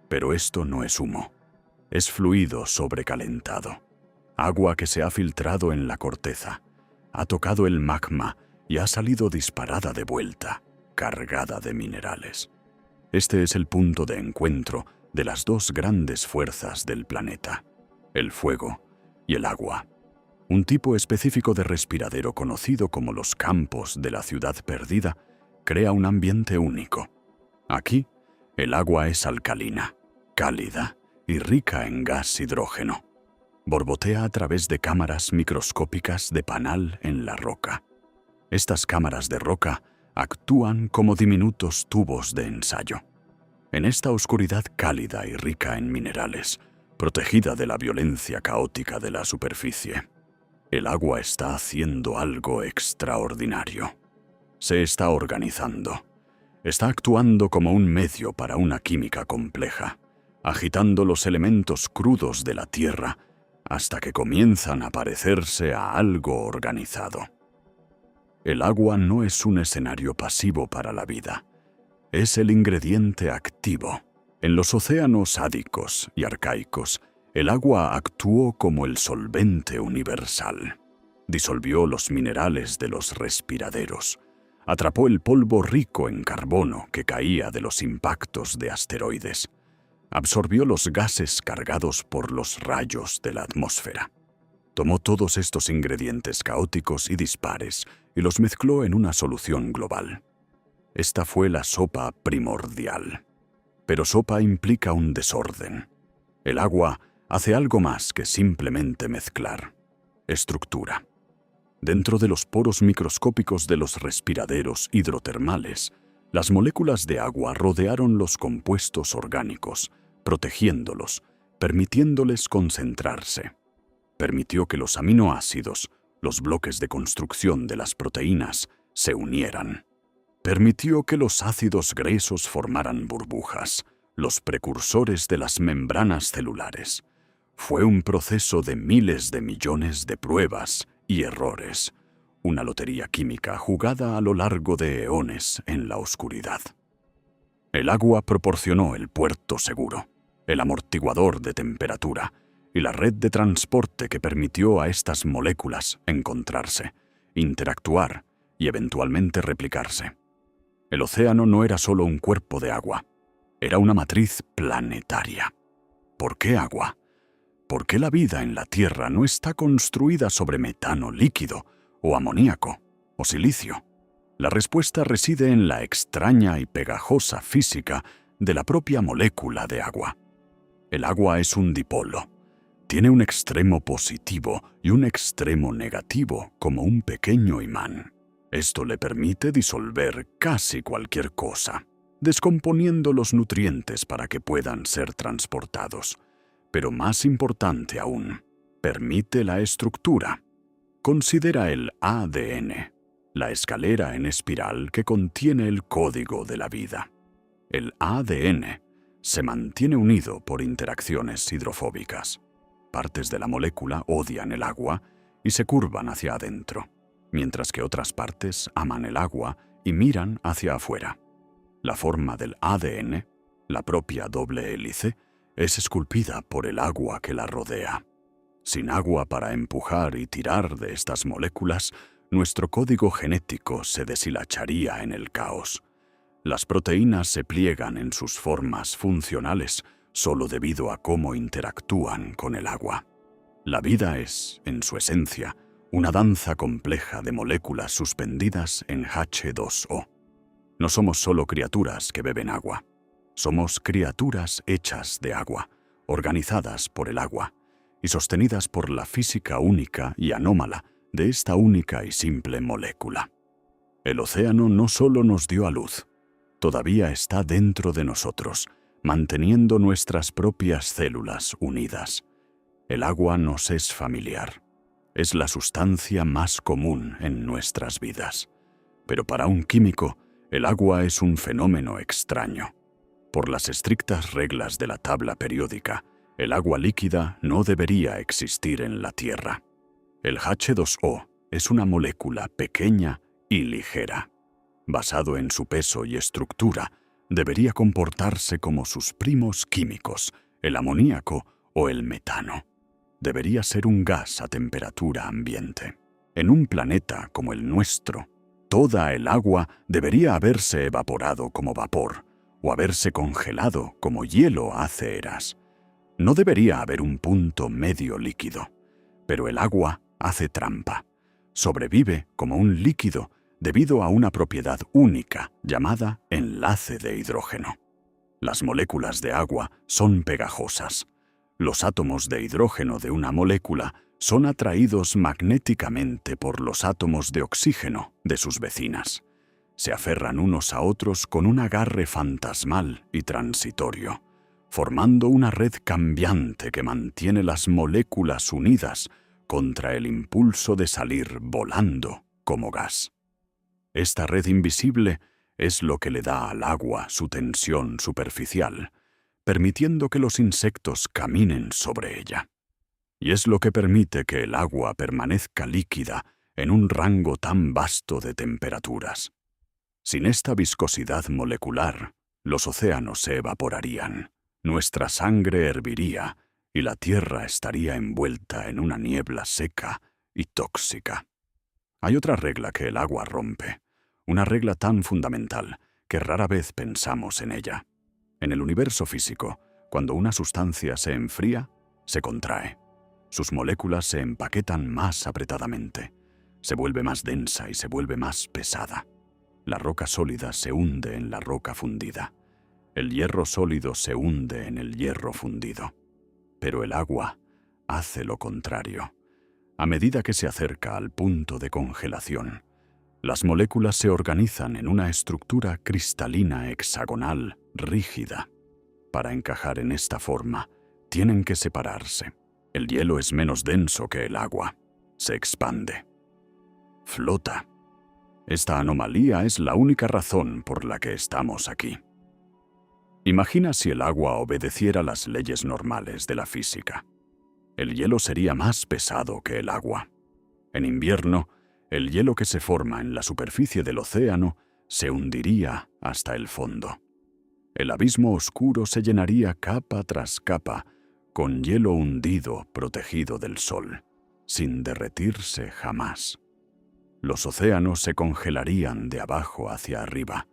Pero esto no es humo, es fluido sobrecalentado. Agua que se ha filtrado en la corteza, ha tocado el magma y ha salido disparada de vuelta, cargada de minerales. Este es el punto de encuentro de las dos grandes fuerzas del planeta, el fuego y el agua. Un tipo específico de respiradero conocido como los campos de la ciudad perdida crea un ambiente único. Aquí, el agua es alcalina, cálida y rica en gas hidrógeno. Borbotea a través de cámaras microscópicas de panal en la roca. Estas cámaras de roca actúan como diminutos tubos de ensayo. En esta oscuridad cálida y rica en minerales, protegida de la violencia caótica de la superficie, el agua está haciendo algo extraordinario. Se está organizando. Está actuando como un medio para una química compleja, agitando los elementos crudos de la Tierra hasta que comienzan a parecerse a algo organizado. El agua no es un escenario pasivo para la vida. Es el ingrediente activo. En los océanos sádicos y arcaicos, el agua actuó como el solvente universal. Disolvió los minerales de los respiraderos. Atrapó el polvo rico en carbono que caía de los impactos de asteroides. Absorbió los gases cargados por los rayos de la atmósfera. Tomó todos estos ingredientes caóticos y dispares y los mezcló en una solución global. Esta fue la sopa primordial. Pero sopa implica un desorden. El agua hace algo más que simplemente mezclar. Estructura. Dentro de los poros microscópicos de los respiraderos hidrotermales, las moléculas de agua rodearon los compuestos orgánicos, protegiéndolos, permitiéndoles concentrarse. Permitió que los aminoácidos, los bloques de construcción de las proteínas, se unieran. Permitió que los ácidos grasos formaran burbujas, los precursores de las membranas celulares. Fue un proceso de miles de millones de pruebas y errores, una lotería química jugada a lo largo de eones en la oscuridad. El agua proporcionó el puerto seguro, el amortiguador de temperatura y la red de transporte que permitió a estas moléculas encontrarse, interactuar y eventualmente replicarse. El océano no era solo un cuerpo de agua, era una matriz planetaria. ¿Por qué agua? ¿Por qué la vida en la Tierra no está construida sobre metano líquido, o amoníaco, o silicio? La respuesta reside en la extraña y pegajosa física de la propia molécula de agua. El agua es un dipolo. Tiene un extremo positivo y un extremo negativo como un pequeño imán. Esto le permite disolver casi cualquier cosa, descomponiendo los nutrientes para que puedan ser transportados. Pero más importante aún, permite la estructura. Considera el ADN, la escalera en espiral que contiene el código de la vida. El ADN se mantiene unido por interacciones hidrofóbicas. Partes de la molécula odian el agua y se curvan hacia adentro, mientras que otras partes aman el agua y miran hacia afuera. La forma del ADN, la propia doble hélice, es esculpida por el agua que la rodea. Sin agua para empujar y tirar de estas moléculas, nuestro código genético se deshilacharía en el caos. Las proteínas se pliegan en sus formas funcionales solo debido a cómo interactúan con el agua. La vida es, en su esencia, una danza compleja de moléculas suspendidas en H2O. No somos solo criaturas que beben agua. Somos criaturas hechas de agua, organizadas por el agua y sostenidas por la física única y anómala de esta única y simple molécula. El océano no solo nos dio a luz, todavía está dentro de nosotros, manteniendo nuestras propias células unidas. El agua nos es familiar. Es la sustancia más común en nuestras vidas. Pero para un químico, el agua es un fenómeno extraño. Por las estrictas reglas de la tabla periódica, el agua líquida no debería existir en la Tierra. El H2O es una molécula pequeña y ligera. Basado en su peso y estructura, debería comportarse como sus primos químicos, el amoníaco o el metano. Debería ser un gas a temperatura ambiente. En un planeta como el nuestro, toda el agua debería haberse evaporado como vapor, o haberse congelado como hielo hace eras. No debería haber un punto medio líquido, pero el agua hace trampa. Sobrevive como un líquido debido a una propiedad única llamada enlace de hidrógeno. Las moléculas de agua son pegajosas. Los átomos de hidrógeno de una molécula son atraídos magnéticamente por los átomos de oxígeno de sus vecinas. Se aferran unos a otros con un agarre fantasmal y transitorio, formando una red cambiante que mantiene las moléculas unidas contra el impulso de salir volando como gas. Esta red invisible es lo que le da al agua su tensión superficial, permitiendo que los insectos caminen sobre ella. Y es lo que permite que el agua permanezca líquida en un rango tan vasto de temperaturas. Sin esta viscosidad molecular, los océanos se evaporarían, nuestra sangre herviría y la Tierra estaría envuelta en una niebla seca y tóxica. Hay otra regla que el agua rompe, una regla tan fundamental que rara vez pensamos en ella. En el universo físico, cuando una sustancia se enfría, se contrae. Sus moléculas se empaquetan más apretadamente, se vuelve más densa y se vuelve más pesada. La roca sólida se hunde en la roca fundida. El hierro sólido se hunde en el hierro fundido. Pero el agua hace lo contrario. A medida que se acerca al punto de congelación, las moléculas se organizan en una estructura cristalina hexagonal rígida. Para encajar en esta forma, tienen que separarse. El hielo es menos denso que el agua. Se expande. Flota. Esta anomalía es la única razón por la que estamos aquí. Imagina si el agua obedeciera las leyes normales de la física. El hielo sería más pesado que el agua. En invierno, el hielo que se forma en la superficie del océano se hundiría hasta el fondo. El abismo oscuro se llenaría capa tras capa con hielo hundido protegido del sol, sin derretirse jamás. Los océanos se congelarían de abajo hacia arriba,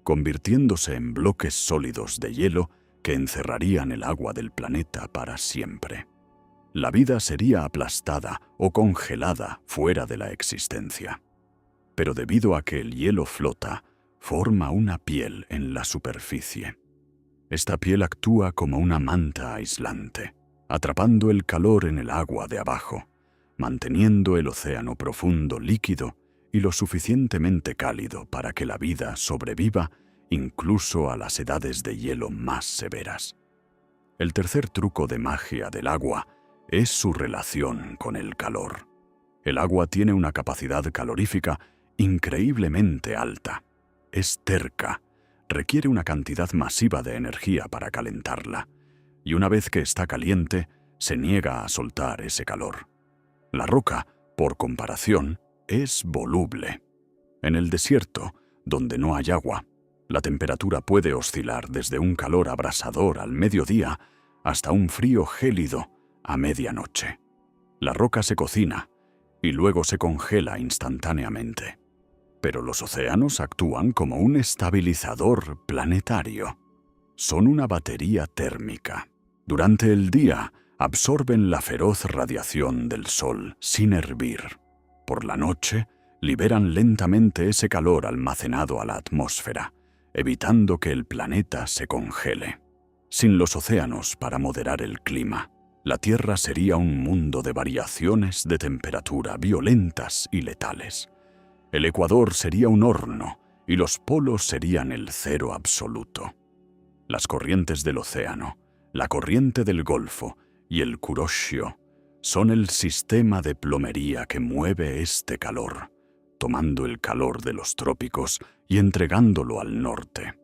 convirtiéndose en bloques sólidos de hielo que encerrarían el agua del planeta para siempre. La vida sería aplastada o congelada fuera de la existencia. Pero debido a que el hielo flota, forma una piel en la superficie. Esta piel actúa como una manta aislante, atrapando el calor en el agua de abajo, manteniendo el océano profundo líquido y lo suficientemente cálido para que la vida sobreviva incluso a las edades de hielo más severas. El tercer truco de magia del agua es su relación con el calor. El agua tiene una capacidad calorífica increíblemente alta. Es terca, requiere una cantidad masiva de energía para calentarla, y una vez que está caliente, se niega a soltar ese calor. La roca, por comparación, es voluble. En el desierto, donde no hay agua, la temperatura puede oscilar desde un calor abrasador al mediodía hasta un frío gélido a medianoche. La roca se cocina y luego se congela instantáneamente. Pero los océanos actúan como un estabilizador planetario. Son una batería térmica. Durante el día, absorben la feroz radiación del sol sin hervir. Por la noche, liberan lentamente ese calor almacenado a la atmósfera, evitando que el planeta se congele. Sin los océanos para moderar el clima, la Tierra sería un mundo de variaciones de temperatura violentas y letales. El ecuador sería un horno y los polos serían el cero absoluto. Las corrientes del océano, la corriente del Golfo y el Kuroshio son el sistema de plomería que mueve este calor, tomando el calor de los trópicos y entregándolo al norte.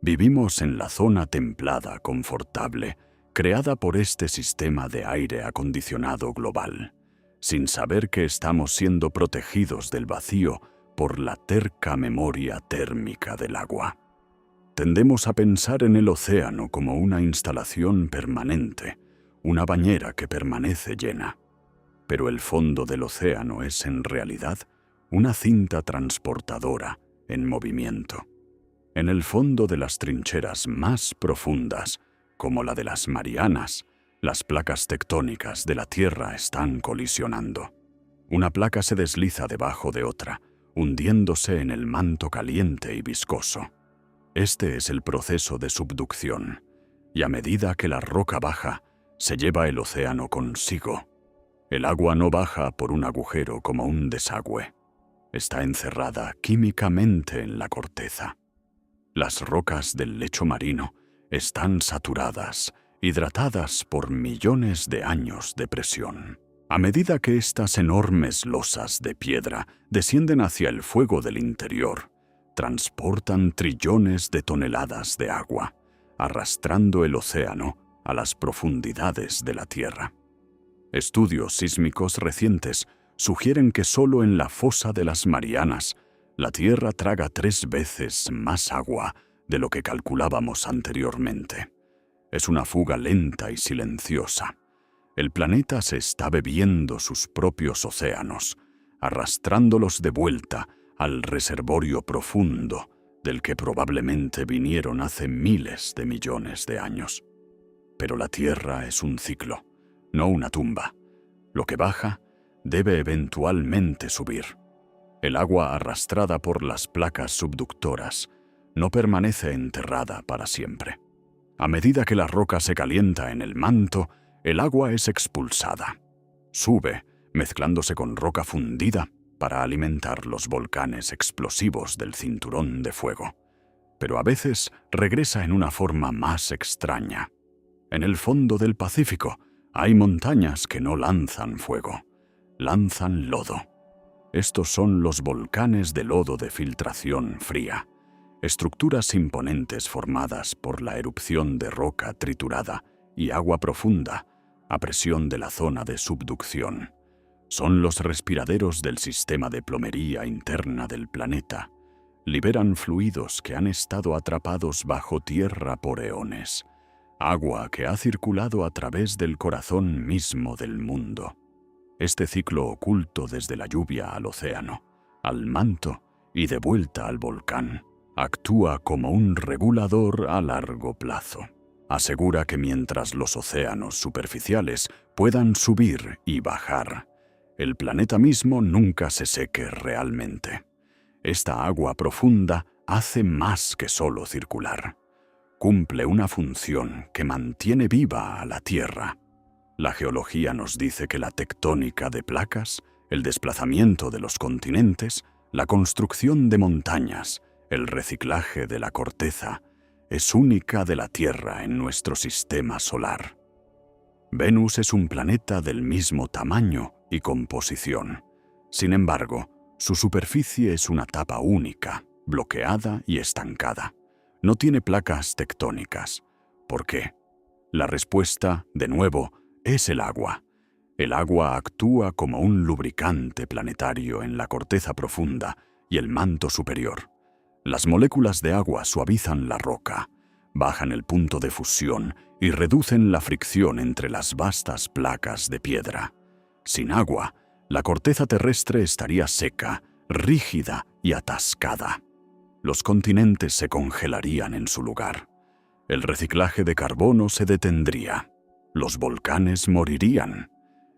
Vivimos en la zona templada confortable, creada por este sistema de aire acondicionado global, sin saber que estamos siendo protegidos del vacío por la terca memoria térmica del agua. Tendemos a pensar en el océano como una instalación permanente, una bañera que permanece llena. Pero el fondo del océano es en realidad una cinta transportadora en movimiento. En el fondo de las trincheras más profundas, como la de las Marianas, las placas tectónicas de la Tierra están colisionando. Una placa se desliza debajo de otra, hundiéndose en el manto caliente y viscoso. Este es el proceso de subducción, y a medida que la roca baja, se lleva el océano consigo. El agua no baja por un agujero como un desagüe. Está encerrada químicamente en la corteza. Las rocas del lecho marino están saturadas, hidratadas por millones de años de presión. A medida que estas enormes losas de piedra descienden hacia el fuego del interior, transportan trillones de toneladas de agua, arrastrando el océano a las profundidades de la Tierra. Estudios sísmicos recientes sugieren que solo en la fosa de las Marianas la Tierra traga 3 veces más agua de lo que calculábamos anteriormente. Es una fuga lenta y silenciosa. El planeta se está bebiendo sus propios océanos, arrastrándolos de vuelta al reservorio profundo del que probablemente vinieron hace miles de millones de años. Pero la Tierra es un ciclo, no una tumba. Lo que baja debe eventualmente subir. El agua arrastrada por las placas subductoras no permanece enterrada para siempre. A medida que la roca se calienta en el manto, el agua es expulsada. Sube, mezclándose con roca fundida para alimentar los volcanes explosivos del cinturón de fuego. Pero a veces regresa en una forma más extraña. En el fondo del Pacífico hay montañas que no lanzan fuego, lanzan lodo. Estos son los volcanes de lodo de filtración fría, estructuras imponentes formadas por la erupción de roca triturada y agua profunda a presión de la zona de subducción. Son los respiraderos del sistema de plomería interna del planeta. Liberan fluidos que han estado atrapados bajo tierra por eones, agua que ha circulado a través del corazón mismo del mundo. Este ciclo oculto desde la lluvia al océano, al manto y de vuelta al volcán, actúa como un regulador a largo plazo. Asegura que mientras los océanos superficiales puedan subir y bajar, el planeta mismo nunca se seque realmente. Esta agua profunda hace más que solo circular. Cumple una función que mantiene viva a la Tierra. La geología nos dice que la tectónica de placas, el desplazamiento de los continentes, la construcción de montañas, el reciclaje de la corteza, es única de la Tierra en nuestro sistema solar. Venus es un planeta del mismo tamaño y composición. Sin embargo, su superficie es una tapa única, bloqueada y estancada. No tiene placas tectónicas. ¿Por qué? La respuesta, de nuevo, es el agua. El agua actúa como un lubricante planetario en la corteza profunda y el manto superior. Las moléculas de agua suavizan la roca, bajan el punto de fusión y reducen la fricción entre las vastas placas de piedra. Sin agua, la corteza terrestre estaría seca, rígida y atascada. Los continentes se congelarían en su lugar. El reciclaje de carbono se detendría. Los volcanes morirían.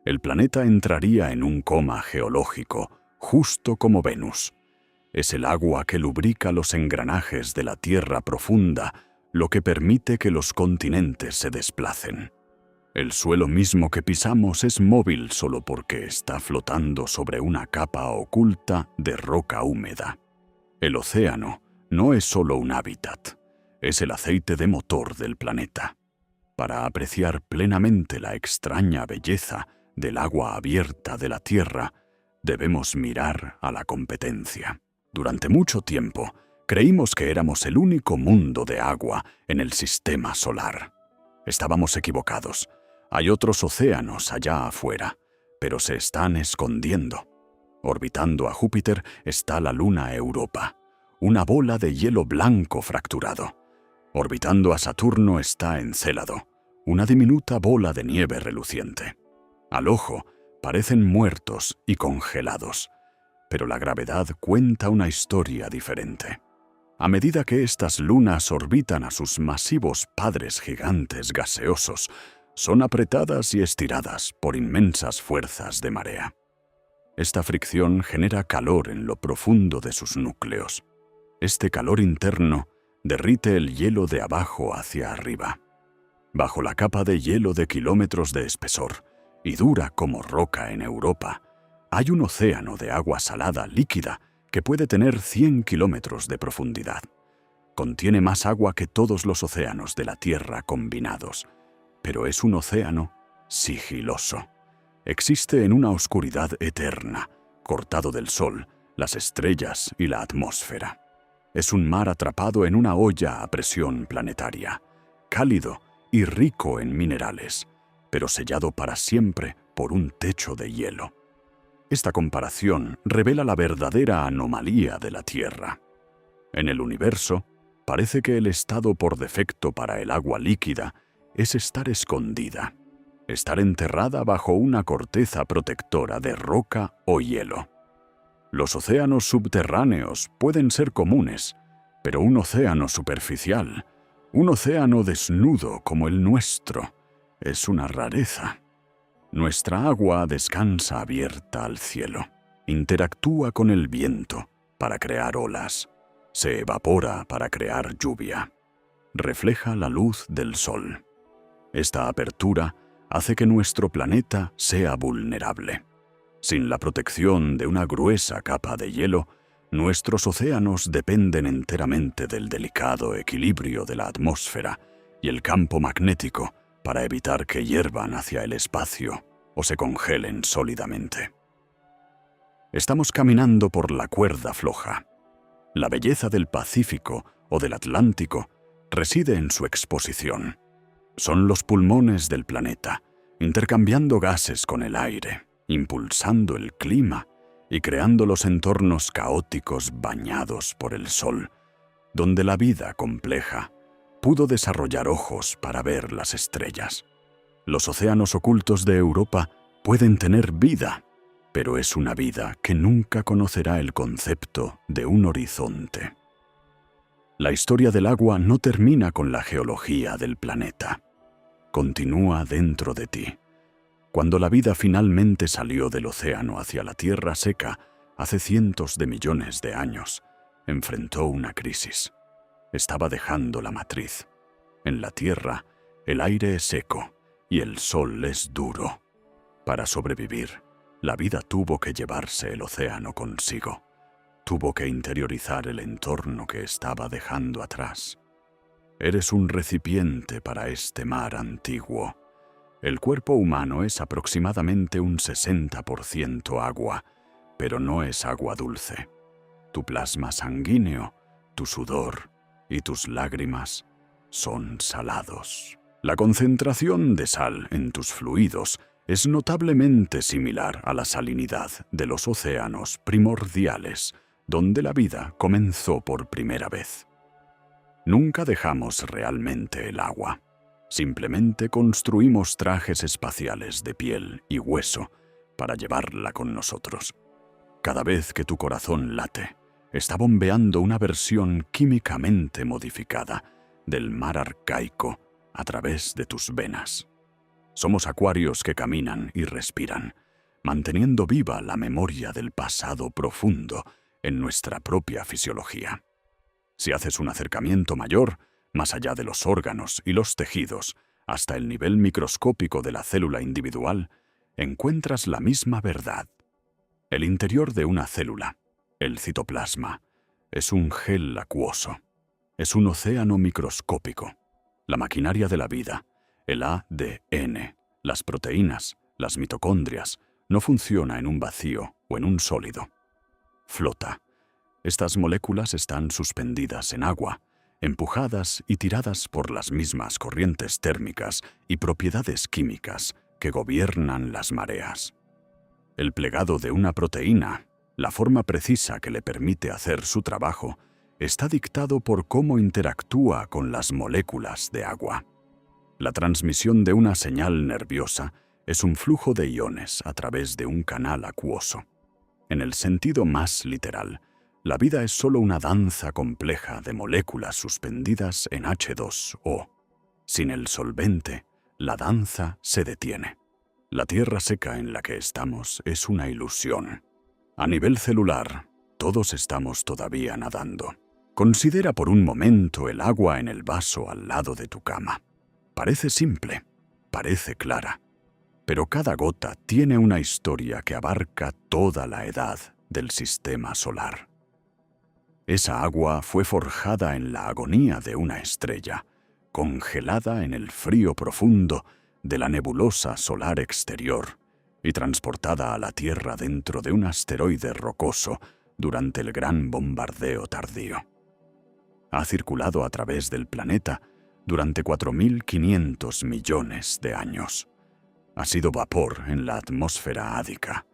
El planeta entraría en un coma geológico, justo como Venus. Es el agua que lubrica los engranajes de la Tierra profunda, lo que permite que los continentes se desplacen. El suelo mismo que pisamos es móvil solo porque está flotando sobre una capa oculta de roca húmeda. El océano no es solo un hábitat, es el aceite de motor del planeta. Para apreciar plenamente la extraña belleza del agua abierta de la Tierra, debemos mirar a la competencia. Durante mucho tiempo, creímos que éramos el único mundo de agua en el sistema solar. Estábamos equivocados. Hay otros océanos allá afuera, pero se están escondiendo. Orbitando a Júpiter está la luna Europa, una bola de hielo blanco fracturado. Orbitando a Saturno está Encélado, una diminuta bola de nieve reluciente. Al ojo parecen muertos y congelados, pero la gravedad cuenta una historia diferente. A medida que estas lunas orbitan a sus masivos padres gigantes gaseosos, son apretadas y estiradas por inmensas fuerzas de marea. Esta fricción genera calor en lo profundo de sus núcleos. Este calor interno derrite el hielo de abajo hacia arriba. Bajo la capa de hielo de kilómetros de espesor y dura como roca en Europa, hay un océano de agua salada líquida que puede tener 100 kilómetros de profundidad. Contiene más agua que todos los océanos de la Tierra combinados, pero es un océano sigiloso. Existe en una oscuridad eterna, cortado del sol, las estrellas y la atmósfera. Es un mar atrapado en una olla a presión planetaria, cálido y rico en minerales, pero sellado para siempre por un techo de hielo. Esta comparación revela la verdadera anomalía de la Tierra. En el universo, parece que el estado por defecto para el agua líquida es estar escondida, estar enterrada bajo una corteza protectora de roca o hielo. Los océanos subterráneos pueden ser comunes, pero un océano superficial, un océano desnudo como el nuestro, es una rareza. Nuestra agua descansa abierta al cielo, interactúa con el viento para crear olas, se evapora para crear lluvia, refleja la luz del sol. Esta apertura hace que nuestro planeta sea vulnerable. Sin la protección de una gruesa capa de hielo, nuestros océanos dependen enteramente del delicado equilibrio de la atmósfera y el campo magnético para evitar que hiervan hacia el espacio o se congelen sólidamente. Estamos caminando por la cuerda floja. La belleza del Pacífico o del Atlántico reside en su exposición. Son los pulmones del planeta, intercambiando gases con el aire, impulsando el clima y creando los entornos caóticos bañados por el sol, donde la vida compleja pudo desarrollar ojos para ver las estrellas. Los océanos ocultos de Europa pueden tener vida, pero es una vida que nunca conocerá el concepto de un horizonte. La historia del agua no termina con la geología del planeta. Continúa dentro de ti. Cuando la vida finalmente salió del océano hacia la tierra seca, hace cientos de millones de años, enfrentó una crisis. Estaba dejando la matriz. En la tierra, el aire es seco y el sol es duro. Para sobrevivir, la vida tuvo que llevarse el océano consigo. Tuvo que interiorizar el entorno que estaba dejando atrás. Eres un recipiente para este mar antiguo. El cuerpo humano es aproximadamente un 60% agua, pero no es agua dulce. Tu plasma sanguíneo, tu sudor y tus lágrimas son salados. La concentración de sal en tus fluidos es notablemente similar a la salinidad de los océanos primordiales, donde la vida comenzó por primera vez. Nunca dejamos realmente el agua. Simplemente construimos trajes espaciales de piel y hueso para llevarla con nosotros. Cada vez que tu corazón late, está bombeando una versión químicamente modificada del mar arcaico a través de tus venas. Somos acuarios que caminan y respiran, manteniendo viva la memoria del pasado profundo en nuestra propia fisiología. Si haces un acercamiento mayor, más allá de los órganos y los tejidos, hasta el nivel microscópico de la célula individual, encuentras la misma verdad. El interior de una célula, el citoplasma, es un gel acuoso. Es un océano microscópico. La maquinaria de la vida, el ADN, las proteínas, las mitocondrias, no funciona en un vacío o en un sólido. Flota. Estas moléculas están suspendidas en agua, empujadas y tiradas por las mismas corrientes térmicas y propiedades químicas que gobiernan las mareas. El plegado de una proteína, la forma precisa que le permite hacer su trabajo, está dictado por cómo interactúa con las moléculas de agua. La transmisión de una señal nerviosa es un flujo de iones a través de un canal acuoso. En el sentido más literal, La vida es solo una danza compleja de moléculas suspendidas en H2O. Sin el solvente, la danza se detiene. La tierra seca en la que estamos es una ilusión. A nivel celular, todos estamos todavía nadando. Considera por un momento el agua en el vaso al lado de tu cama. Parece simple, parece clara, pero cada gota tiene una historia que abarca toda la edad del sistema solar. Esa agua fue forjada en la agonía de una estrella, congelada en el frío profundo de la nebulosa solar exterior y transportada a la Tierra dentro de un asteroide rocoso durante el gran bombardeo tardío. Ha circulado a través del planeta durante 4.500 millones de años. Ha sido vapor en la atmósfera ádica.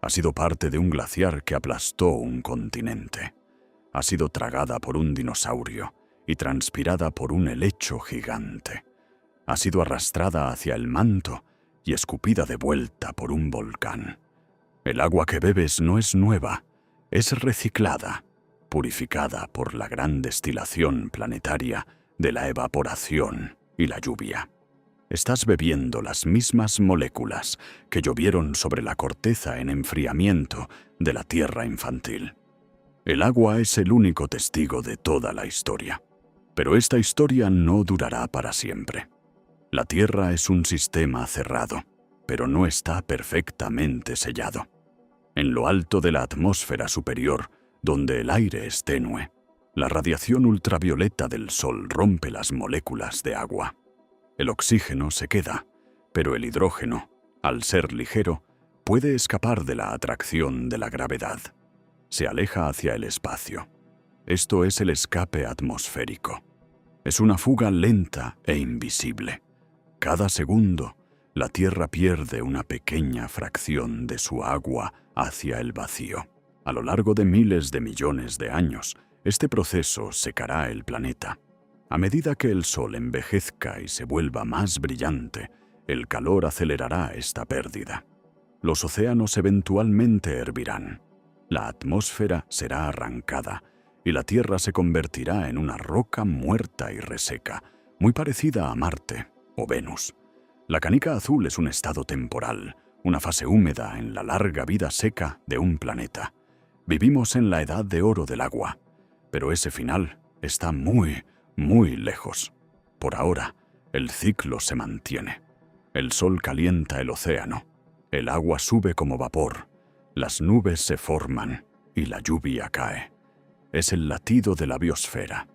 Ha sido parte de un glaciar que aplastó un continente. Ha sido tragada por un dinosaurio y transpirada por un helecho gigante. Ha sido arrastrada hacia el manto y escupida de vuelta por un volcán. El agua que bebes no es nueva, es reciclada, purificada por la gran destilación planetaria de la evaporación y la lluvia. Estás bebiendo las mismas moléculas que llovieron sobre la corteza en enfriamiento de la Tierra infantil. El agua es el único testigo de toda la historia, pero esta historia no durará para siempre. La Tierra es un sistema cerrado, pero no está perfectamente sellado. En lo alto de la atmósfera superior, donde el aire es tenue, la radiación ultravioleta del Sol rompe las moléculas de agua. El oxígeno se queda, pero el hidrógeno, al ser ligero, puede escapar de la atracción de la gravedad. Se aleja hacia el espacio. Esto es el escape atmosférico. Es una fuga lenta e invisible. Cada segundo, la Tierra pierde una pequeña fracción de su agua hacia el vacío. A lo largo de miles de millones de años, este proceso secará el planeta. A medida que el Sol envejezca y se vuelva más brillante, el calor acelerará esta pérdida. Los océanos eventualmente hervirán. La atmósfera será arrancada y la Tierra se convertirá en una roca muerta y reseca, muy parecida a Marte o Venus. La canica azul es un estado temporal, una fase húmeda en la larga vida seca de un planeta. Vivimos en la edad de oro del agua, pero ese final está muy lejos. Por ahora, el ciclo se mantiene. El sol calienta el océano, el agua sube como vapor, las nubes se forman y la lluvia cae. Es el latido de la biosfera.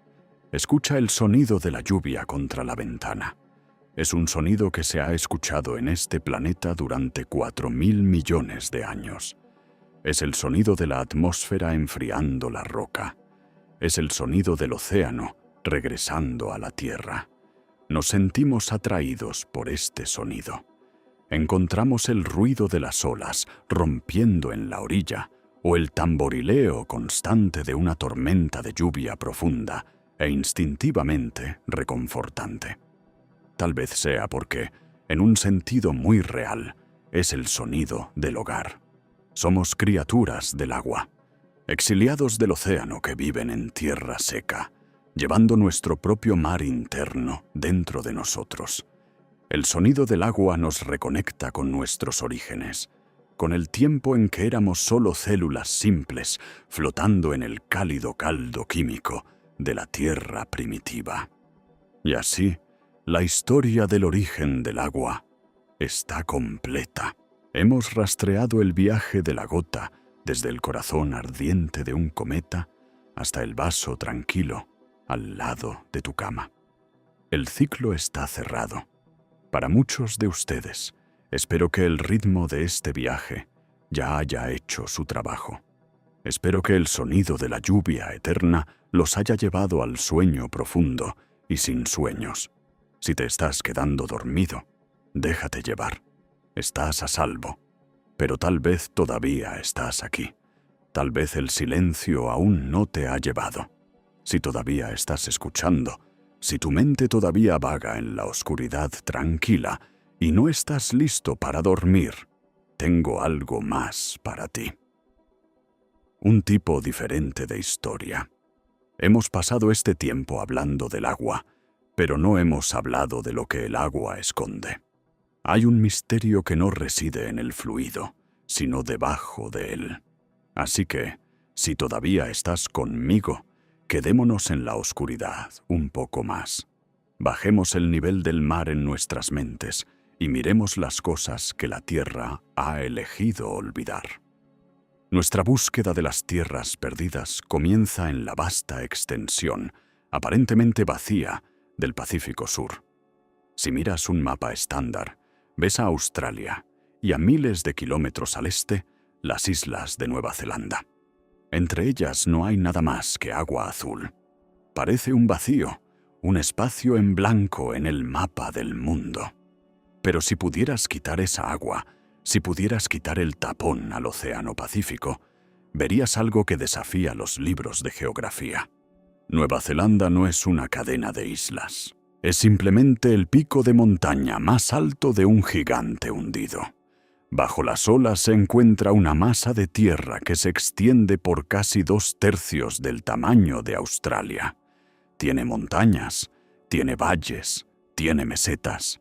Escucha el sonido de la lluvia contra la ventana. Es un sonido que se ha escuchado en este planeta durante 4.000 millones de años. Es el sonido de la atmósfera enfriando la roca. Es el sonido del océano regresando a la Tierra. Nos sentimos atraídos por este sonido. Encontramos el ruido de las olas rompiendo en la orilla o el tamborileo constante de una tormenta de lluvia profunda e instintivamente reconfortante. Tal vez sea porque, en un sentido muy real, es el sonido del hogar. Somos criaturas del agua, exiliados del océano que viven en tierra seca, llevando nuestro propio mar interno dentro de nosotros. El sonido del agua nos reconecta con nuestros orígenes, con el tiempo en que éramos solo células simples flotando en el cálido caldo químico de la tierra primitiva. Y así, la historia del origen del agua está completa. Hemos rastreado el viaje de la gota desde el corazón ardiente de un cometa hasta el vaso tranquilo al lado de tu cama. El ciclo está cerrado. Para muchos de ustedes, espero que el ritmo de este viaje ya haya hecho su trabajo. Espero que el sonido de la lluvia eterna los haya llevado al sueño profundo y sin sueños. Si te estás quedando dormido, déjate llevar. Estás a salvo, pero tal vez todavía estás aquí. Tal vez el silencio aún no te ha llevado. Si todavía estás escuchando, si tu mente todavía vaga en la oscuridad tranquila y no estás listo para dormir, tengo algo más para ti. un tipo diferente de historia. Hemos pasado este tiempo hablando del agua, pero no hemos hablado de lo que el agua esconde. Hay un misterio que no reside en el fluido, sino debajo de él. Así que, si todavía estás conmigo, quedémonos en la oscuridad un poco más. Bajemos el nivel del mar en nuestras mentes y miremos las cosas que la Tierra ha elegido olvidar. Nuestra búsqueda de las tierras perdidas comienza en la vasta extensión, aparentemente vacía, del Pacífico Sur. Si miras un mapa estándar, ves a Australia y a miles de kilómetros al este, las islas de Nueva Zelanda. Entre ellas no hay nada más que agua azul. Parece un vacío, un espacio en blanco en el mapa del mundo. Pero si pudieras quitar esa agua, si pudieras quitar el tapón al Océano Pacífico, verías algo que desafía los libros de geografía. Nueva Zelanda no es una cadena de islas. Es simplemente el pico de montaña más alto de un gigante hundido. Bajo las olas se encuentra una masa de tierra que se extiende por casi 2/3 del tamaño de Australia. Tiene montañas, tiene valles, tiene mesetas.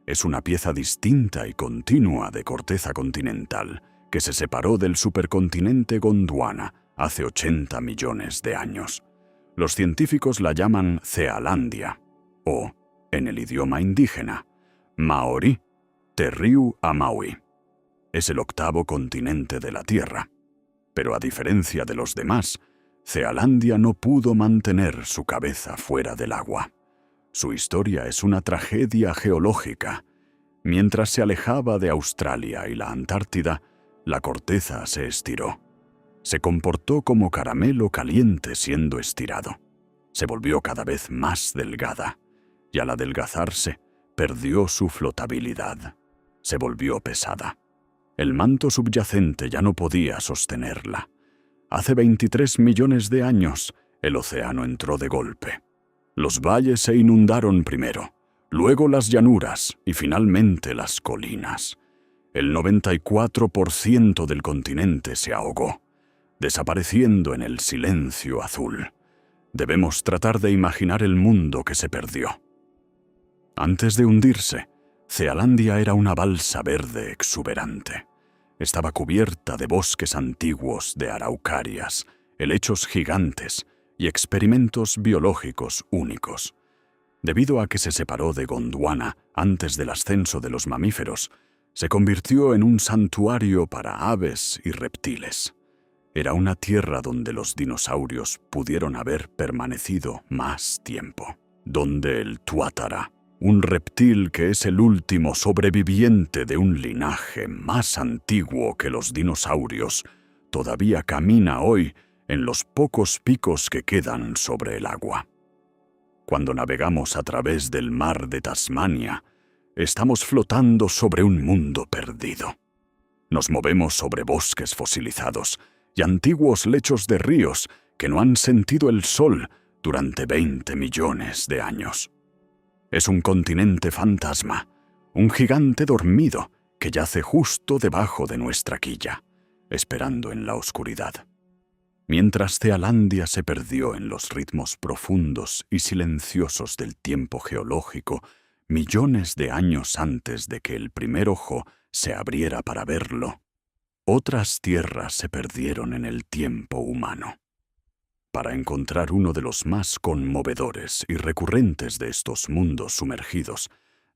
Es una pieza distinta y continua de corteza continental que se separó del supercontinente Gondwana hace 80 millones de años. Los científicos la llaman Cealandia, o, en el idioma indígena, Maori, Terriu a Maui. Es el 8º continente de la Tierra. Pero a diferencia de los demás, Cealandia no pudo mantener su cabeza fuera del agua. Su historia es una tragedia geológica. Mientras se alejaba de Australia y la Antártida, la corteza se estiró. Se comportó como caramelo caliente siendo estirado. Se volvió cada vez más delgada, y al adelgazarse, perdió su flotabilidad. Se volvió pesada. El manto subyacente ya no podía sostenerla. Hace 23 millones de años, el océano entró de golpe. Los valles se inundaron primero, luego las llanuras y finalmente las colinas. El 94% del continente se ahogó, desapareciendo en el silencio azul. Debemos tratar de imaginar el mundo que se perdió. Antes de hundirse, Cealandia era una balsa verde exuberante. Estaba cubierta de bosques antiguos de araucarias, helechos gigantes y experimentos biológicos únicos. Debido a que se separó de Gondwana antes del ascenso de los mamíferos, se convirtió en un santuario para aves y reptiles. Era una tierra donde los dinosaurios pudieron haber permanecido más tiempo, donde el tuátara, un reptil que es el último sobreviviente de un linaje más antiguo que los dinosaurios, todavía camina hoy en los pocos picos que quedan sobre el agua. Cuando navegamos a través del mar de Tasmania, estamos flotando sobre un mundo perdido. Nos movemos sobre bosques fosilizados y antiguos lechos de ríos que no han sentido el sol durante 20 millones de años. Es un continente fantasma, un gigante dormido que yace justo debajo de nuestra quilla, esperando en la oscuridad. Mientras Cealandia se perdió en los ritmos profundos y silenciosos del tiempo geológico, millones de años antes de que el primer ojo se abriera para verlo, otras tierras se perdieron en el tiempo humano. Para encontrar uno de los más conmovedores y recurrentes de estos mundos sumergidos,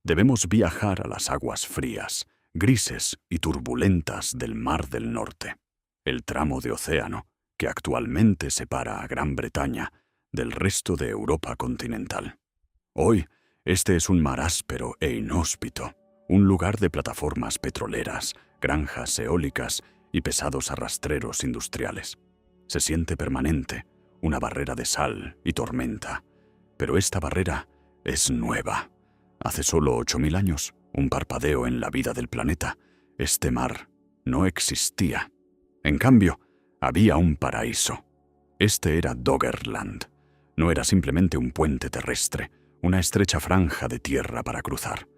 debemos viajar a las aguas frías, grises y turbulentas del Mar del Norte, el tramo de océano que actualmente separa a Gran Bretaña del resto de Europa continental. Hoy, este es un mar áspero e inhóspito, un lugar de plataformas petroleras, granjas eólicas y pesados arrastreros industriales. Se siente permanente, una barrera de sal y tormenta. Pero esta barrera es nueva. Hace solo 8.000 años, un parpadeo en la vida del planeta, este mar no existía. En cambio, había un paraíso. Este era Doggerland. No era simplemente un puente terrestre, una estrecha franja de tierra para cruzar.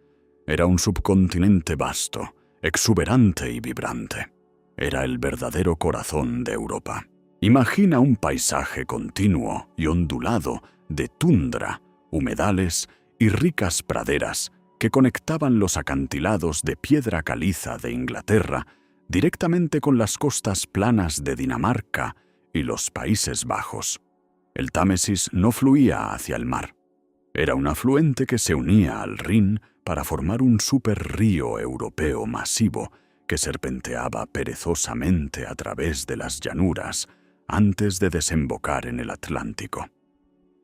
Era un subcontinente vasto, exuberante y vibrante. Era el verdadero corazón de Europa. Imagina un paisaje continuo y ondulado de tundra, humedales y ricas praderas que conectaban los acantilados de piedra caliza de Inglaterra directamente con las costas planas de Dinamarca y los Países Bajos. El Támesis no fluía hacia el mar. Era un afluente que se unía al Rin para formar un superrío europeo masivo que serpenteaba perezosamente a través de las llanuras antes de desembocar en el Atlántico.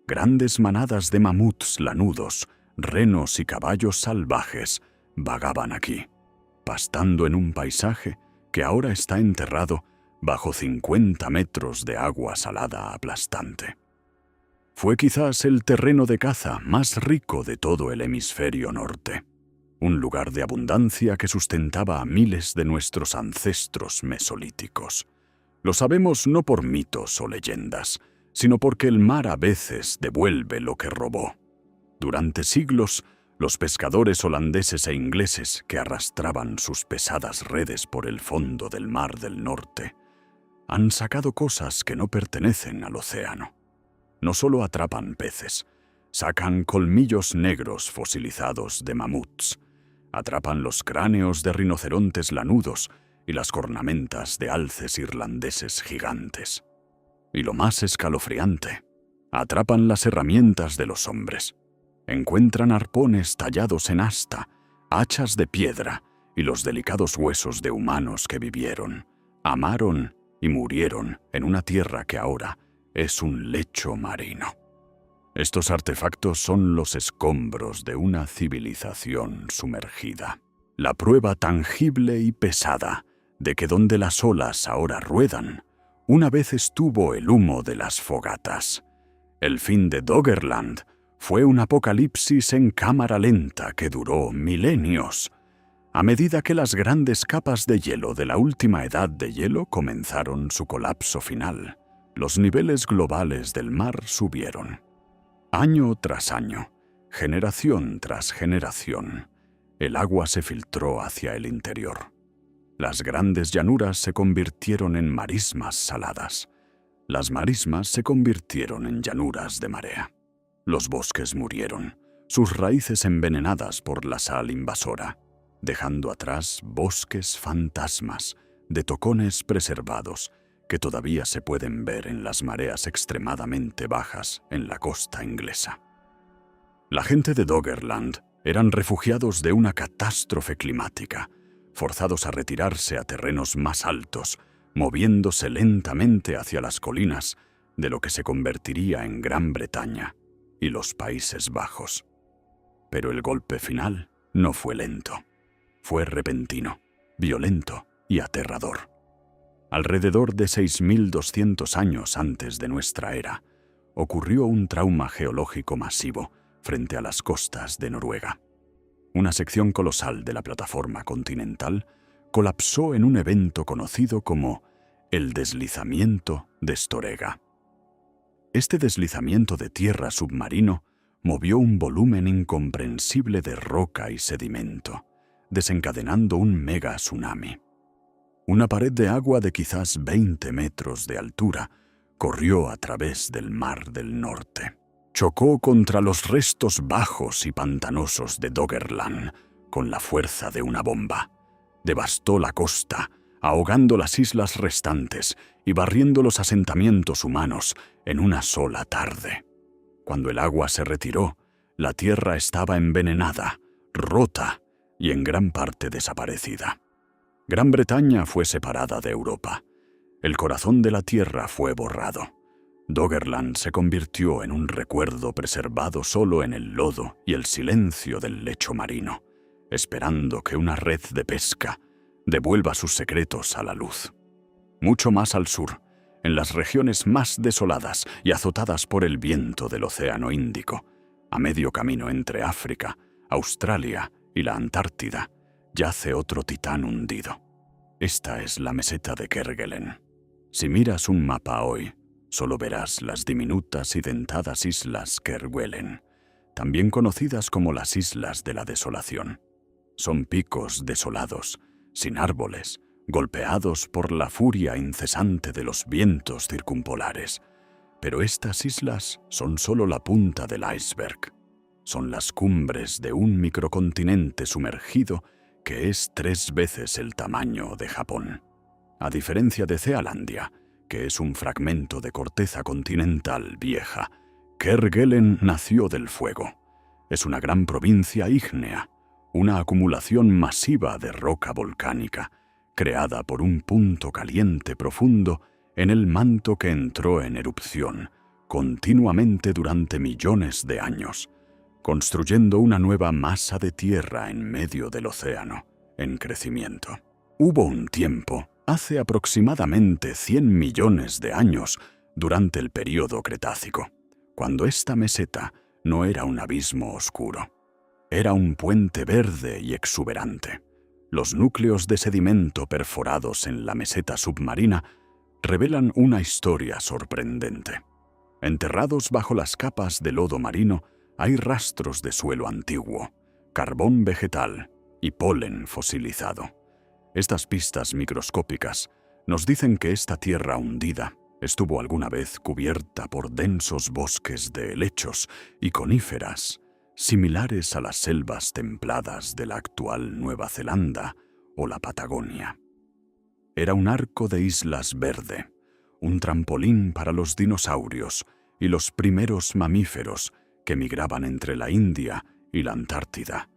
Grandes manadas de mamuts lanudos, renos y caballos salvajes vagaban aquí, pastando en un paisaje que ahora está enterrado bajo 50 metros de agua salada aplastante. Fue quizás el terreno de caza más rico de todo el hemisferio norte, un lugar de abundancia que sustentaba a miles de nuestros ancestros mesolíticos. Lo sabemos no por mitos o leyendas, sino porque el mar a veces devuelve lo que robó. Durante siglos, los pescadores holandeses e ingleses que arrastraban sus pesadas redes por el fondo del Mar del Norte han sacado cosas que no pertenecen al océano. No solo atrapan peces, sacan colmillos negros fosilizados de mamuts, atrapan los cráneos de rinocerontes lanudos y las cornamentas de alces irlandeses gigantes. Y lo más escalofriante, atrapan las herramientas de los hombres. Encuentran arpones tallados en asta, hachas de piedra y los delicados huesos de humanos que vivieron, amaron y murieron en una tierra que ahora es un lecho marino. Estos artefactos son los escombros de una civilización sumergida, la prueba tangible y pesada de que donde las olas ahora ruedan, una vez estuvo el humo de las fogatas. El fin de Doggerland fue un apocalipsis en cámara lenta que duró milenios, a medida que las grandes capas de hielo de la última edad de hielo comenzaron su colapso final. Los niveles globales del mar subieron. Año tras año, generación tras generación, el agua se filtró hacia el interior. Las grandes llanuras se convirtieron en marismas saladas. Las marismas se convirtieron en llanuras de marea. Los bosques murieron, sus raíces envenenadas por la sal invasora, dejando atrás bosques fantasmas de tocones preservados que todavía se pueden ver en las mareas extremadamente bajas en la costa inglesa. La gente de Doggerland eran refugiados de una catástrofe climática, forzados a retirarse a terrenos más altos, moviéndose lentamente hacia las colinas de lo que se convertiría en Gran Bretaña y los Países Bajos. Pero el golpe final no fue lento. Fue repentino, violento y aterrador. Alrededor de 6.200 años antes de nuestra era, ocurrió un trauma geológico masivo frente a las costas de Noruega. Una sección colosal de la plataforma continental colapsó en un evento conocido como el deslizamiento de Storegga. Este deslizamiento de tierra submarino movió un volumen incomprensible de roca y sedimento, desencadenando un mega tsunami. Una pared de agua de quizás 20 metros de altura corrió a través del Mar del Norte. Chocó contra los restos bajos y pantanosos de Doggerland con la fuerza de una bomba. Devastó la costa, ahogando las islas restantes y barriendo los asentamientos humanos en una sola tarde. Cuando el agua se retiró, la tierra estaba envenenada, rota y en gran parte desaparecida. Gran Bretaña fue separada de Europa. El corazón de la tierra fue borrado. Doggerland se convirtió en un recuerdo preservado solo en el lodo y el silencio del lecho marino, esperando que una red de pesca devuelva sus secretos a la luz. Mucho más al sur, en las regiones más desoladas y azotadas por el viento del Océano Índico, a medio camino entre África, Australia y la Antártida, yace otro titán hundido. Esta es la meseta de Kerguelen. Si miras un mapa hoy, solo verás las diminutas y dentadas islas Kerguelen, también conocidas como las Islas de la Desolación. Son picos desolados, sin árboles, golpeados por la furia incesante de los vientos circumpolares. Pero estas islas son solo la punta del iceberg. Son las cumbres de un microcontinente sumergido que es 3 veces el tamaño de Japón. A diferencia de Zealandia, que es un fragmento de corteza continental vieja, Kerguelen nació del fuego. Es una gran provincia ígnea, una acumulación masiva de roca volcánica, creada por un punto caliente profundo en el manto que entró en erupción continuamente durante millones de años, construyendo una nueva masa de tierra en medio del océano, en crecimiento. Hubo un tiempo, hace aproximadamente 100 millones de años, durante el período Cretácico, cuando esta meseta no era un abismo oscuro. Era un puente verde y exuberante. Los núcleos de sedimento perforados en la meseta submarina revelan una historia sorprendente. Enterrados bajo las capas de lodo marino hay rastros de suelo antiguo, carbón vegetal y polen fosilizado. Estas pistas microscópicas nos dicen que esta tierra hundida estuvo alguna vez cubierta por densos bosques de helechos y coníferas, similares a las selvas templadas de la actual Nueva Zelanda o la Patagonia. Era un arco de islas verde, un trampolín para los dinosaurios y los primeros mamíferos que migraban entre la India y la Antártida,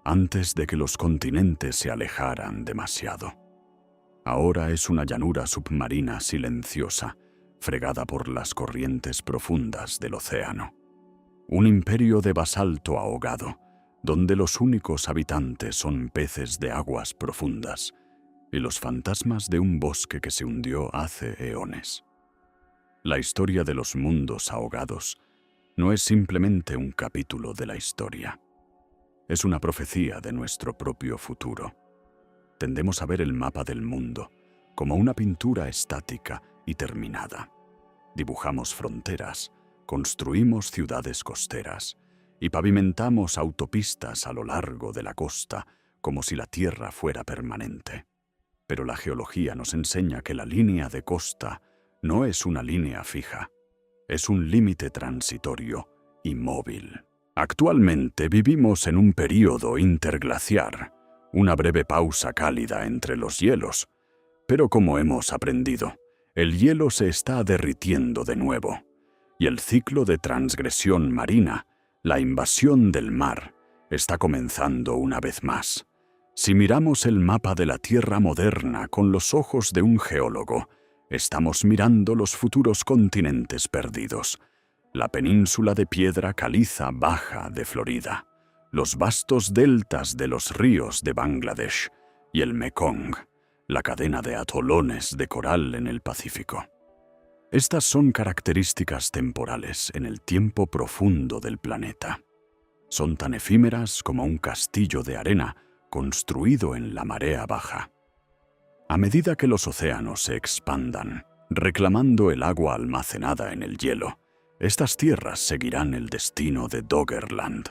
antes de que los continentes se alejaran demasiado. Ahora es una llanura submarina silenciosa, fregada por las corrientes profundas del océano. Un imperio de basalto ahogado, donde los únicos habitantes son peces de aguas profundas y los fantasmas de un bosque que se hundió hace eones. La historia de los mundos ahogados no es simplemente un capítulo de la historia. Es una profecía de nuestro propio futuro. Tendemos a ver el mapa del mundo como una pintura estática y terminada. Dibujamos fronteras, construimos ciudades costeras y pavimentamos autopistas a lo largo de la costa como si la tierra fuera permanente. Pero la geología nos enseña que la línea de costa no es una línea fija, es un límite transitorio y móvil. Actualmente vivimos en un período interglaciar, una breve pausa cálida entre los hielos, pero como hemos aprendido, el hielo se está derritiendo de nuevo, y el ciclo de transgresión marina, la invasión del mar, está comenzando una vez más. Si miramos el mapa de la Tierra moderna con los ojos de un geólogo, estamos mirando los futuros continentes perdidos, la península de piedra caliza baja de Florida, los vastos deltas de los ríos de Bangladesh y el Mekong, la cadena de atolones de coral en el Pacífico. Estas son características temporales en el tiempo profundo del planeta. Son tan efímeras como un castillo de arena construido en la marea baja. A medida que los océanos se expandan, reclamando el agua almacenada en el hielo, estas tierras seguirán el destino de Doggerland,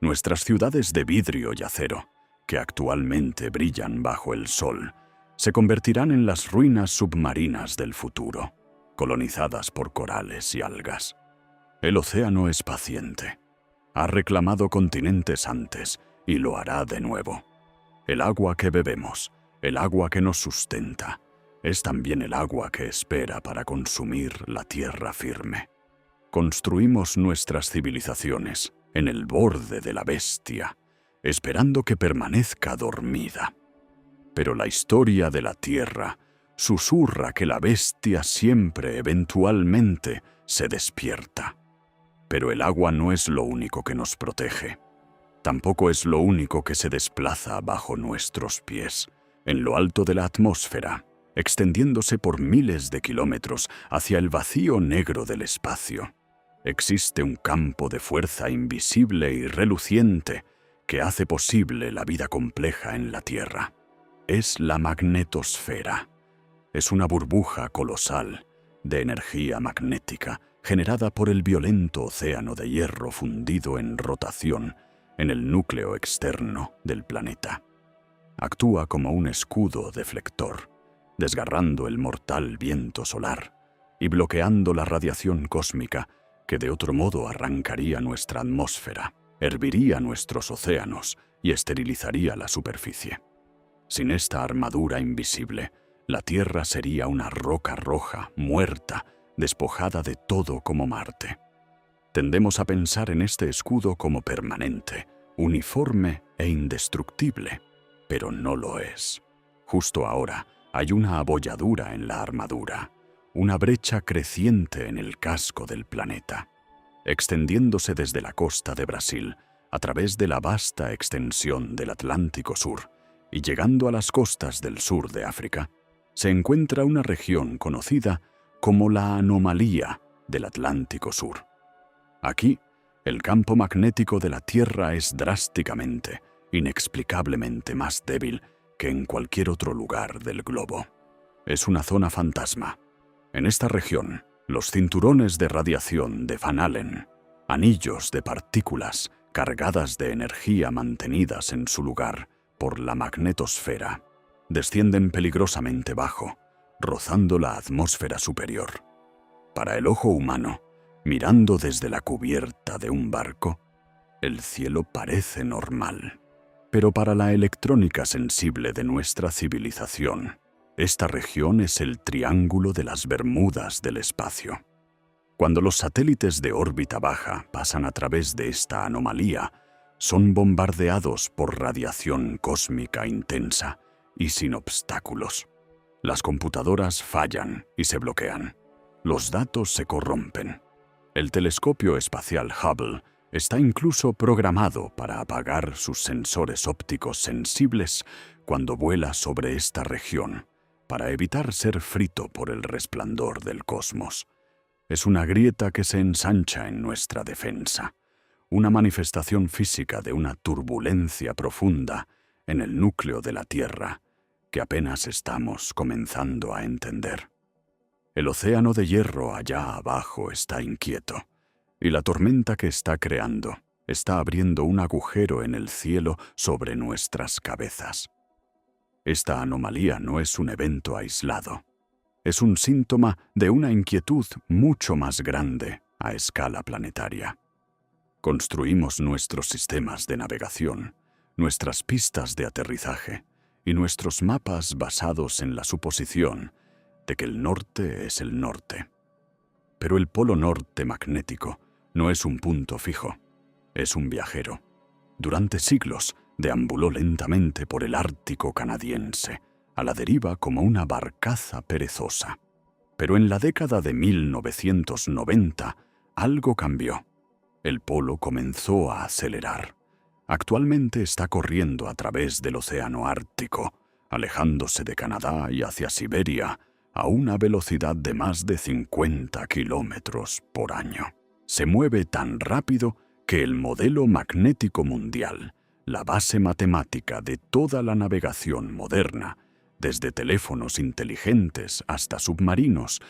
nuestras ciudades de vidrio y acero, que actualmente brillan bajo el sol, se convertirán en las ruinas submarinas del futuro, colonizadas por corales y algas. El océano es paciente. Ha reclamado continentes antes y lo hará de nuevo. El agua que bebemos, el agua que nos sustenta, es también el agua que espera para consumir la tierra firme. Construimos nuestras civilizaciones en el borde de la bestia, esperando que permanezca dormida. Pero la historia de la tierra susurra que la bestia siempre eventualmente se despierta. Pero el agua no es lo único que nos protege. Tampoco es lo único que se desplaza bajo nuestros pies, en lo alto de la atmósfera, extendiéndose por miles de kilómetros hacia el vacío negro del espacio. Existe un campo de fuerza invisible y reluciente que hace posible la vida compleja en la Tierra. Es la magnetosfera. Es una burbuja colosal de energía magnética generada por el violento océano de hierro fundido en rotación en el núcleo externo del planeta. Actúa como un escudo deflector, desgarrando el mortal viento solar y bloqueando la radiación cósmica que de otro modo arrancaría nuestra atmósfera, herviría nuestros océanos y esterilizaría la superficie. Sin esta armadura invisible, la Tierra sería una roca roja, muerta, despojada de todo como Marte. Tendemos a pensar en este escudo como permanente, uniforme e indestructible, pero no lo es. Justo ahora hay una abolladura en la armadura, una brecha creciente en el casco del planeta, extendiéndose desde la costa de Brasil a través de la vasta extensión del Atlántico Sur y llegando a las costas del sur de África, se encuentra una región conocida como la anomalía del Atlántico Sur. Aquí, el campo magnético de la Tierra es drásticamente, inexplicablemente más débil que en cualquier otro lugar del globo. Es una zona fantasma. En esta región, los cinturones de radiación de Van Allen, anillos de partículas cargadas de energía mantenidas en su lugar por la magnetosfera, descienden peligrosamente bajo, rozando la atmósfera superior. Para el ojo humano, mirando desde la cubierta de un barco, el cielo parece normal. Pero para la electrónica sensible de nuestra civilización, esta región es el Triángulo de las Bermudas del espacio. Cuando los satélites de órbita baja pasan a través de esta anomalía, son bombardeados por radiación cósmica intensa y sin obstáculos. Las computadoras fallan y se bloquean. Los datos se corrompen. El telescopio espacial Hubble está incluso programado para apagar sus sensores ópticos sensibles cuando vuela sobre esta región, para evitar ser frito por el resplandor del cosmos. Es una grieta que se ensancha en nuestra defensa, una manifestación física de una turbulencia profunda en el núcleo de la Tierra que apenas estamos comenzando a entender. El océano de hierro allá abajo está inquieto, y la tormenta que está creando está abriendo un agujero en el cielo sobre nuestras cabezas. Esta anomalía no es un evento aislado. Es un síntoma de una inquietud mucho más grande a escala planetaria. Construimos nuestros sistemas de navegación, nuestras pistas de aterrizaje y nuestros mapas basados en la suposición de que el norte es el norte. Pero el polo norte magnético no es un punto fijo, es un viajero. Durante siglos deambuló lentamente por el Ártico canadiense, a la deriva como una barcaza perezosa. Pero en la década de 1990, algo cambió. El polo comenzó a acelerar. Actualmente está corriendo a través del océano Ártico, alejándose de Canadá y hacia Siberia, a una velocidad de más de 50 kilómetros por año. Se mueve tan rápido que el modelo magnético mundial, la base matemática de toda la navegación moderna, desde teléfonos inteligentes hasta submarinos,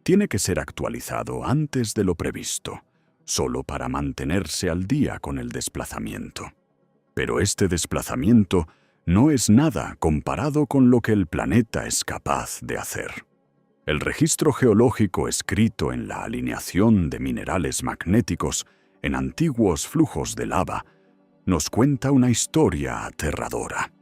tiene que ser actualizado antes de lo previsto, solo para mantenerse al día con el desplazamiento. Pero este desplazamiento no es nada comparado con lo que el planeta es capaz de hacer. El registro geológico escrito en la alineación de minerales magnéticos en antiguos flujos de lava nos cuenta una historia aterradora.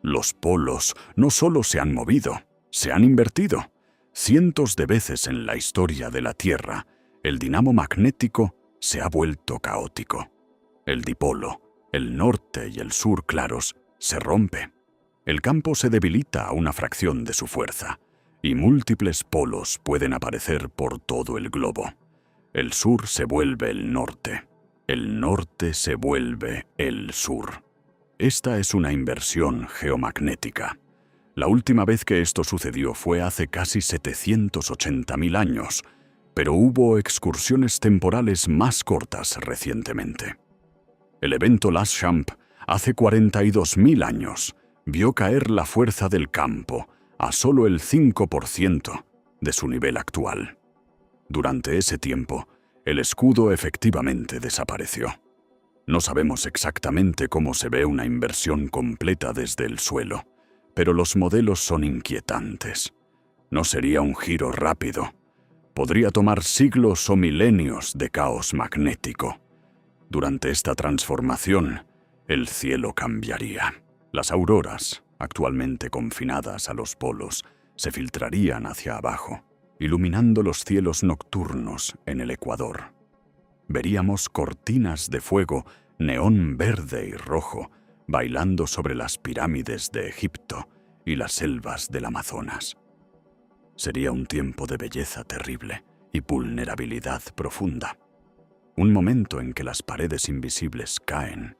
Los polos no solo se han movido, se han invertido. Cientos de veces en la historia de la Tierra, el dinamo magnético se ha vuelto caótico. El dipolo, el norte y el sur claros, se rompe. El campo se debilita a una fracción de su fuerza, y múltiples polos pueden aparecer por todo el globo. El sur se vuelve el norte se vuelve el sur. Esta es una inversión geomagnética. La última vez que esto sucedió fue hace casi 780.000 años, pero hubo excursiones temporales más cortas recientemente. El evento Last-Champ, hace 42.000 años, vio caer la fuerza del campo a solo el 5% de su nivel actual. Durante ese tiempo, el escudo efectivamente desapareció. No sabemos exactamente cómo se ve una inversión completa desde el suelo, pero los modelos son inquietantes. No sería un giro rápido. Podría tomar siglos o milenios de caos magnético. Durante esta transformación, el cielo cambiaría. Las auroras, actualmente confinadas a los polos, se filtrarían hacia abajo, iluminando los cielos nocturnos en el ecuador. Veríamos cortinas de fuego, neón verde y rojo, bailando sobre las pirámides de Egipto y las selvas del Amazonas. Sería un tiempo de belleza terrible y vulnerabilidad profunda. Un momento en que las paredes invisibles caen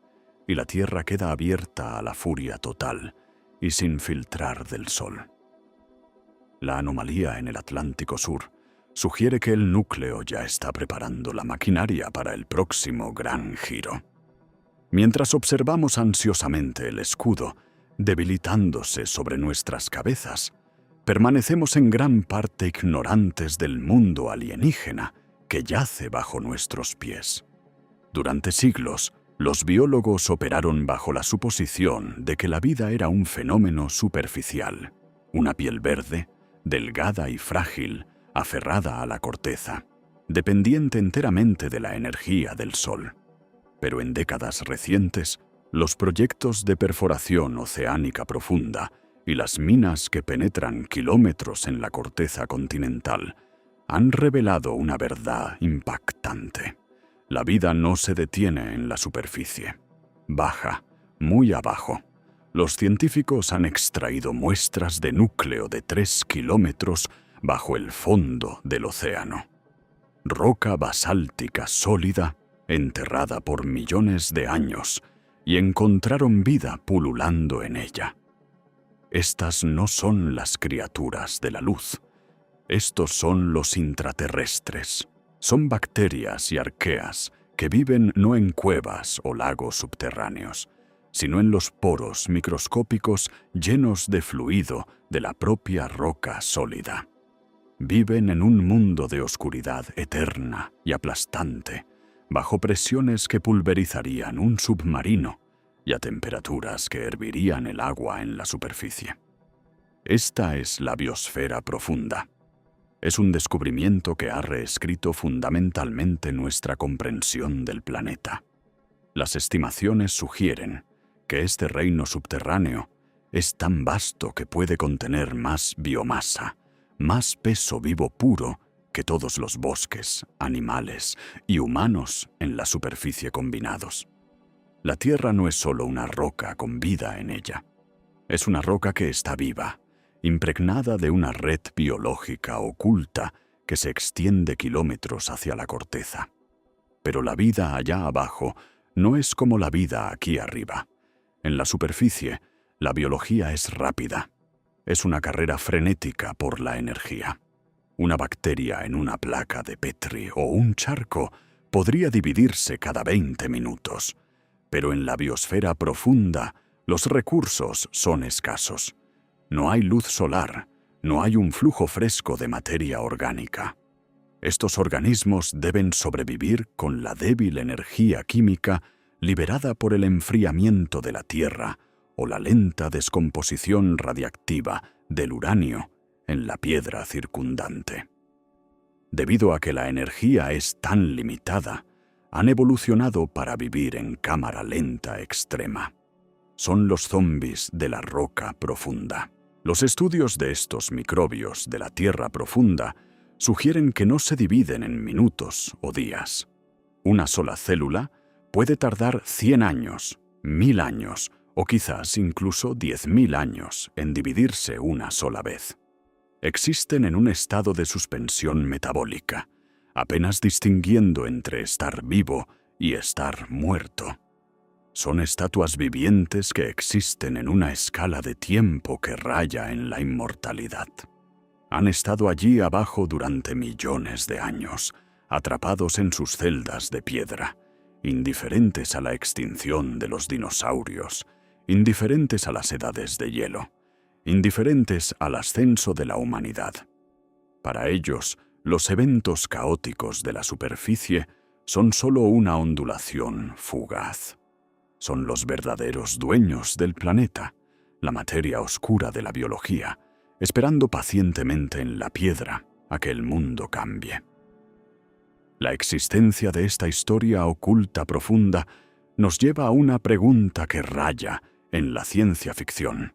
y la tierra queda abierta a la furia total y sin filtrar del sol. La anomalía en el Atlántico Sur sugiere que el núcleo ya está preparando la maquinaria para el próximo gran giro. Mientras observamos ansiosamente el escudo debilitándose sobre nuestras cabezas, permanecemos en gran parte ignorantes del mundo alienígena que yace bajo nuestros pies. Durante siglos, los biólogos operaron bajo la suposición de que la vida era un fenómeno superficial, una piel verde, delgada y frágil, aferrada a la corteza, dependiente enteramente de la energía del sol. Pero en décadas recientes, los proyectos de perforación oceánica profunda y las minas que penetran kilómetros en la corteza continental han revelado una verdad impactante. La vida no se detiene en la superficie. Baja, muy abajo. Los científicos han extraído muestras de núcleo de 3 kilómetros bajo el fondo del océano. Roca basáltica sólida, enterrada por millones de años, y encontraron vida pululando en ella. Estas no son las criaturas de la luz. Estos son los intraterrestres. Son bacterias y arqueas que viven no en cuevas o lagos subterráneos, sino en los poros microscópicos llenos de fluido de la propia roca sólida. Viven en un mundo de oscuridad eterna y aplastante, bajo presiones que pulverizarían un submarino y a temperaturas que hervirían el agua en la superficie. Esta es la biosfera profunda. Es un descubrimiento que ha reescrito fundamentalmente nuestra comprensión del planeta. Las estimaciones sugieren que este reino subterráneo es tan vasto que puede contener más biomasa, más peso vivo puro que todos los bosques, animales y humanos en la superficie combinados. La Tierra no es solo una roca con vida en ella. Es una roca que está viva, impregnada de una red biológica oculta que se extiende kilómetros hacia la corteza. Pero la vida allá abajo no es como la vida aquí arriba. En la superficie, la biología es rápida. Es una carrera frenética por la energía. Una bacteria en una placa de Petri o un charco podría dividirse cada 20 minutos. Pero en la biosfera profunda, los recursos son escasos. No hay luz solar, no hay un flujo fresco de materia orgánica. Estos organismos deben sobrevivir con la débil energía química liberada por el enfriamiento de la Tierra o la lenta descomposición radiactiva del uranio en la piedra circundante. Debido a que la energía es tan limitada, han evolucionado para vivir en cámara lenta extrema. Son los zombis de la roca profunda. Los estudios de estos microbios de la tierra profunda sugieren que no se dividen en minutos o días. Una sola célula puede tardar 100 años, 1000 años o quizás incluso 10.000 años en dividirse una sola vez. Existen en un estado de suspensión metabólica, apenas distinguiendo entre estar vivo y estar muerto. Son estatuas vivientes que existen en una escala de tiempo que raya en la inmortalidad. Han estado allí abajo durante millones de años, atrapados en sus celdas de piedra, indiferentes a la extinción de los dinosaurios, indiferentes a las edades de hielo, indiferentes al ascenso de la humanidad. Para ellos, los eventos caóticos de la superficie son solo una ondulación fugaz. Son los verdaderos dueños del planeta, la materia oscura de la biología, esperando pacientemente en la piedra a que el mundo cambie. La existencia de esta historia oculta profunda nos lleva a una pregunta que raya en la ciencia ficción.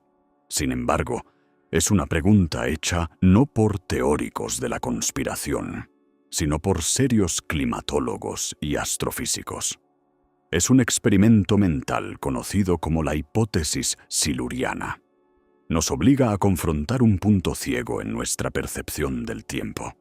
Sin embargo, es una pregunta hecha no por teóricos de la conspiración, sino por serios climatólogos y astrofísicos. Es un experimento mental conocido como la hipótesis siluriana. Nos obliga a confrontar un punto ciego en nuestra percepción del tiempo.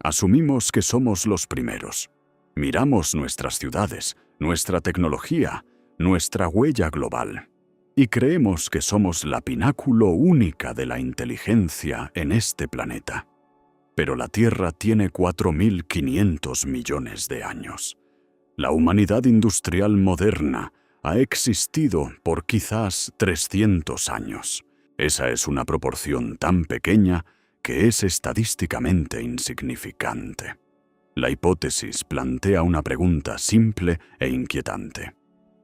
Asumimos que somos los primeros. Miramos nuestras ciudades, nuestra tecnología, nuestra huella global, y creemos que somos la pináculo única de la inteligencia en este planeta. Pero la Tierra tiene 4.500 millones de años. La humanidad industrial moderna ha existido por quizás 300 años. Esa es una proporción tan pequeña que es estadísticamente insignificante. La hipótesis plantea una pregunta simple e inquietante.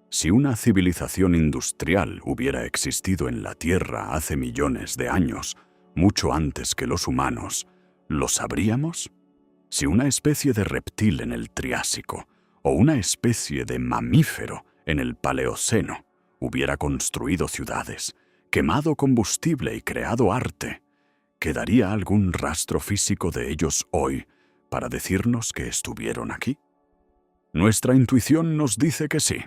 Si una civilización industrial hubiera existido en la Tierra hace millones de años, mucho antes que los humanos, ¿lo sabríamos? Si una especie de reptil en el Triásico o una especie de mamífero en el Paleoceno hubiera construido ciudades, quemado combustible y creado arte, ¿quedaría algún rastro físico de ellos hoy para decirnos que estuvieron aquí? Nuestra intuición nos dice que sí.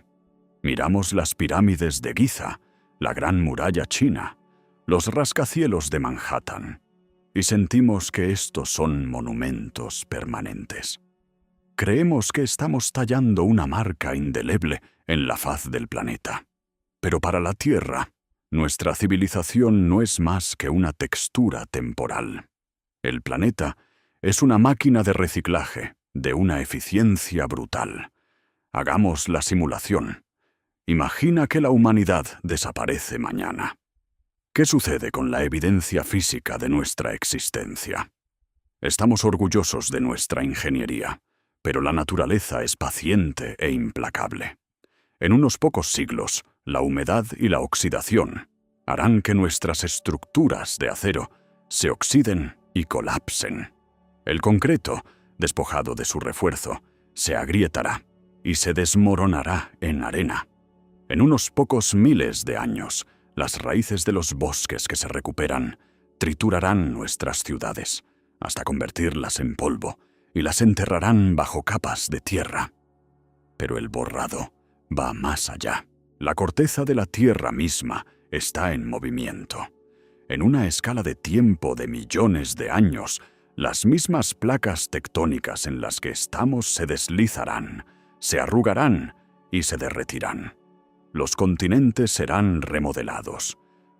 Miramos las pirámides de Giza, la Gran Muralla China, los rascacielos de Manhattan, y sentimos que estos son monumentos permanentes. Creemos que estamos tallando una marca indeleble en la faz del planeta. Pero para la Tierra, nuestra civilización no es más que una textura temporal. El planeta es una máquina de reciclaje de una eficiencia brutal. Hagamos la simulación. Imagina que la humanidad desaparece mañana. ¿Qué sucede con la evidencia física de nuestra existencia? Estamos orgullosos de nuestra ingeniería, pero la naturaleza es paciente e implacable. En unos pocos siglos, la humedad y la oxidación harán que nuestras estructuras de acero se oxiden y colapsen. El concreto, despojado de su refuerzo, se agrietará y se desmoronará en arena. En unos pocos miles de años, las raíces de los bosques que se recuperan triturarán nuestras ciudades, hasta convertirlas en polvo, y las enterrarán bajo capas de tierra. Pero el borrado va más allá. La corteza de la Tierra misma está en movimiento. En una escala de tiempo de millones de años, las mismas placas tectónicas en las que estamos se deslizarán, se arrugarán y se derretirán. Los continentes serán remodelados.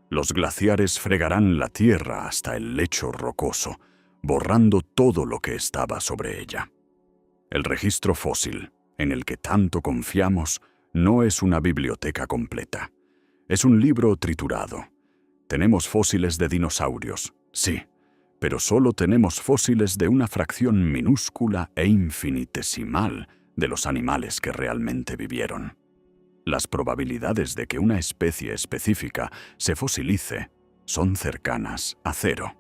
Los glaciares fregarán la Tierra hasta el lecho rocoso, borrando todo lo que estaba sobre ella. El registro fósil, en el que tanto confiamos, no es una biblioteca completa. Es un libro triturado. Tenemos fósiles de dinosaurios, sí, pero solo tenemos fósiles de una fracción minúscula e infinitesimal de los animales que realmente vivieron. Las probabilidades de que una especie específica se fosilice son cercanas a cero.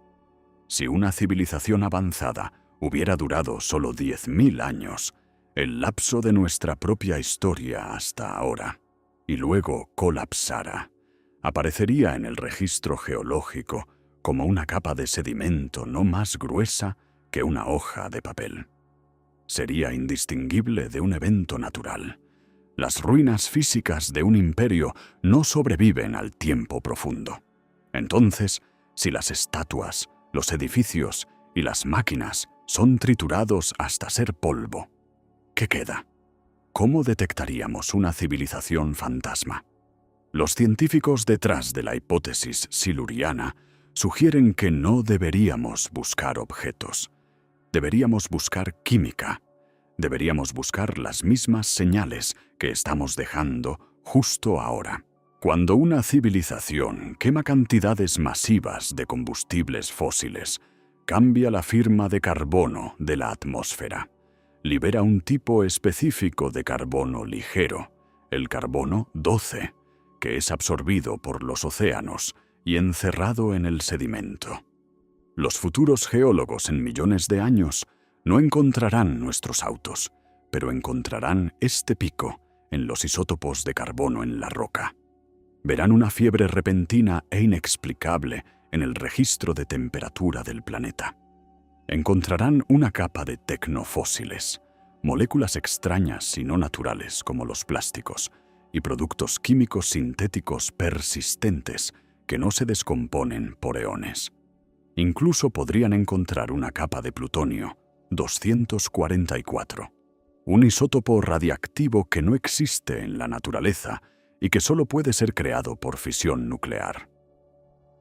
Si una civilización avanzada hubiera durado solo 10.000 años, el lapso de nuestra propia historia hasta ahora, y luego colapsara, aparecería en el registro geológico como una capa de sedimento no más gruesa que una hoja de papel. Sería indistinguible de un evento natural. Las ruinas físicas de un imperio no sobreviven al tiempo profundo. Entonces, si las estatuas, los edificios y las máquinas son triturados hasta ser polvo, ¿qué queda? ¿Cómo detectaríamos una civilización fantasma? Los científicos detrás de la hipótesis siluriana sugieren que no deberíamos buscar objetos. Deberíamos buscar química. Deberíamos buscar las mismas señales que estamos dejando justo ahora. Cuando una civilización quema cantidades masivas de combustibles fósiles, cambia la firma de carbono de la atmósfera. Libera un tipo específico de carbono ligero, el carbono 12, que es absorbido por los océanos y encerrado en el sedimento. Los futuros geólogos en millones de años no encontrarán nuestros autos, pero encontrarán este pico en los isótopos de carbono en la roca. Verán una fiebre repentina e inexplicable en el registro de temperatura del planeta. Encontrarán una capa de tecnofósiles, moléculas extrañas y no naturales como los plásticos, y productos químicos sintéticos persistentes que no se descomponen por eones. Incluso podrían encontrar una capa de plutonio 244, un isótopo radiactivo que no existe en la naturaleza y que solo puede ser creado por fisión nuclear.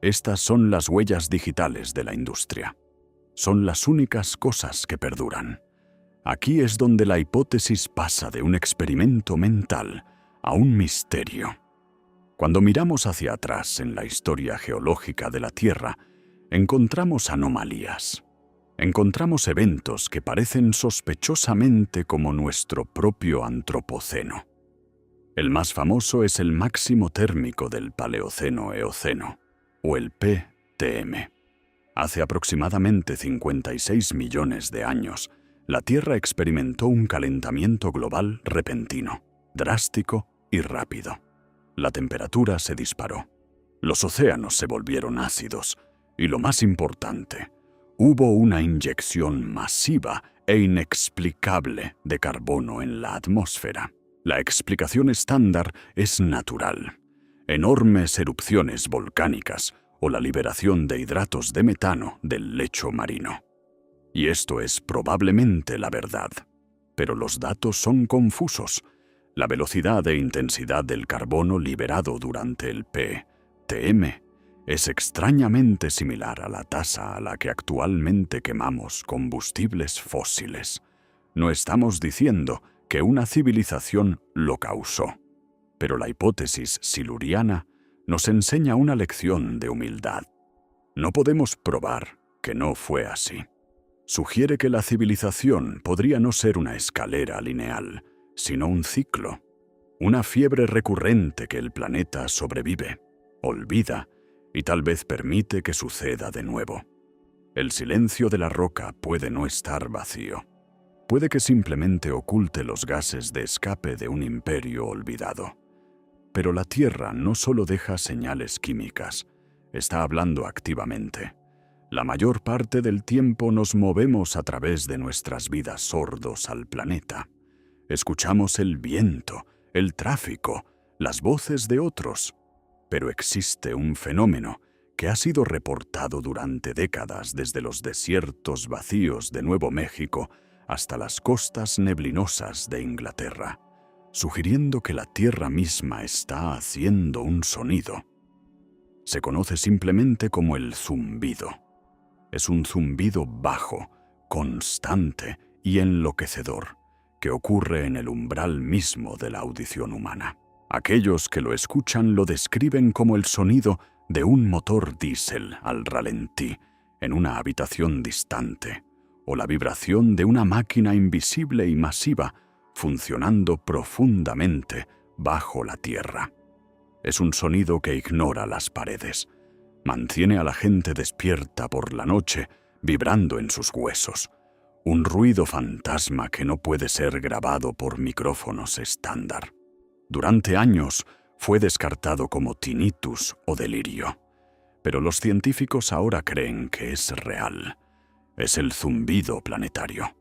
Estas son las huellas digitales de la industria. Son las únicas cosas que perduran. Aquí es donde la hipótesis pasa de un experimento mental a un misterio. Cuando miramos hacia atrás en la historia geológica de la Tierra, encontramos anomalías. Encontramos eventos que parecen sospechosamente como nuestro propio antropoceno. El más famoso es el máximo térmico del Paleoceno-Eoceno, o el PTM. Hace aproximadamente 56 millones de años, la Tierra experimentó un calentamiento global repentino, drástico y rápido. La temperatura se disparó. Los océanos se volvieron ácidos. Y lo más importante, hubo una inyección masiva e inexplicable de carbono en la atmósfera. La explicación estándar es natural. Enormes erupciones volcánicas o la liberación de hidratos de metano del lecho marino. Y esto es probablemente la verdad. Pero los datos son confusos. La velocidad e intensidad del carbono liberado durante el PTM es extrañamente similar a la tasa a la que actualmente quemamos combustibles fósiles. No estamos diciendo que una civilización lo causó, pero la hipótesis siluriana nos enseña una lección de humildad. No podemos probar que no fue así. Sugiere que la civilización podría no ser una escalera lineal, sino un ciclo, una fiebre recurrente que el planeta sobrevive, olvida y tal vez permite que suceda de nuevo. El silencio de la roca puede no estar vacío. Puede que simplemente oculte los gases de escape de un imperio olvidado. Pero la Tierra no solo deja señales químicas, está hablando activamente. La mayor parte del tiempo nos movemos a través de nuestras vidas sordos al planeta. Escuchamos el viento, el tráfico, las voces de otros. Pero existe un fenómeno que ha sido reportado durante décadas desde los desiertos vacíos de Nuevo México hasta las costas neblinosas de Inglaterra, sugiriendo que la Tierra misma está haciendo un sonido. Se conoce simplemente como el zumbido. Es un zumbido bajo, constante y enloquecedor, que ocurre en el umbral mismo de la audición humana. Aquellos que lo escuchan lo describen como el sonido de un motor diésel al ralentí en una habitación distante, o la vibración de una máquina invisible y masiva funcionando profundamente bajo la tierra. Es un sonido que ignora las paredes, mantiene a la gente despierta por la noche, vibrando en sus huesos. Un ruido fantasma que no puede ser grabado por micrófonos estándar. Durante años fue descartado como tinnitus o delirio, pero los científicos ahora creen que es real. Es el zumbido planetario.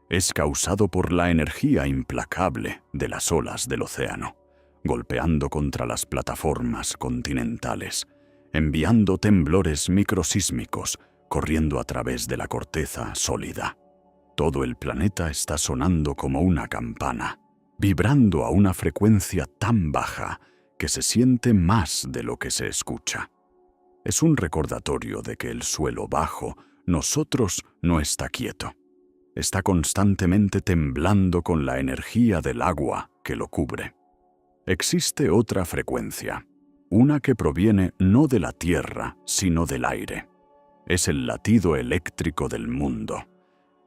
Es causado por la energía implacable de las olas del océano, golpeando contra las plataformas continentales, enviando temblores microsísmicos corriendo a través de la corteza sólida. Todo el planeta está sonando como una campana, vibrando a una frecuencia tan baja que se siente más de lo que se escucha. Es un recordatorio de que el suelo bajo, nosotros, no está quieto. Está constantemente temblando con la energía del agua que lo cubre. Existe otra frecuencia, una que proviene no de la Tierra, sino del aire. Es el latido eléctrico del mundo.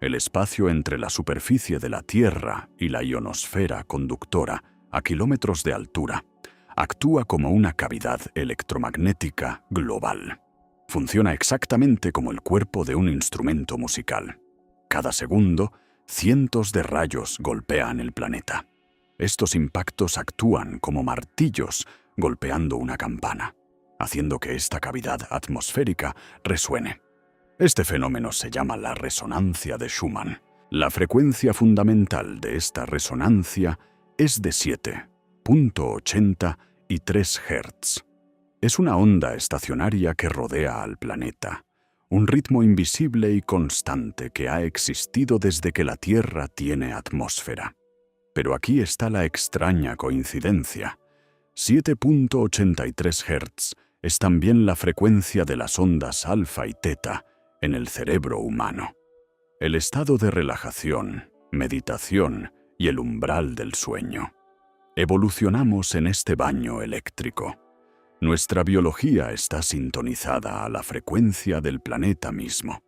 El espacio entre la superficie de la Tierra y la ionosfera conductora, a kilómetros de altura, actúa como una cavidad electromagnética global. Funciona exactamente como el cuerpo de un instrumento musical. Cada segundo, cientos de rayos golpean el planeta. Estos impactos actúan como martillos golpeando una campana, haciendo que esta cavidad atmosférica resuene. Este fenómeno se llama la resonancia de Schumann. La frecuencia fundamental de esta resonancia es de 7,83 Hz. Es una onda estacionaria que rodea al planeta, un ritmo invisible y constante que ha existido desde que la Tierra tiene atmósfera. Pero aquí está la extraña coincidencia. 7,83 Hz es también la frecuencia de las ondas alfa y teta en el cerebro humano. El estado de relajación, meditación y el umbral del sueño. Evolucionamos en este baño eléctrico. Nuestra biología está sintonizada a la frecuencia del planeta mismo.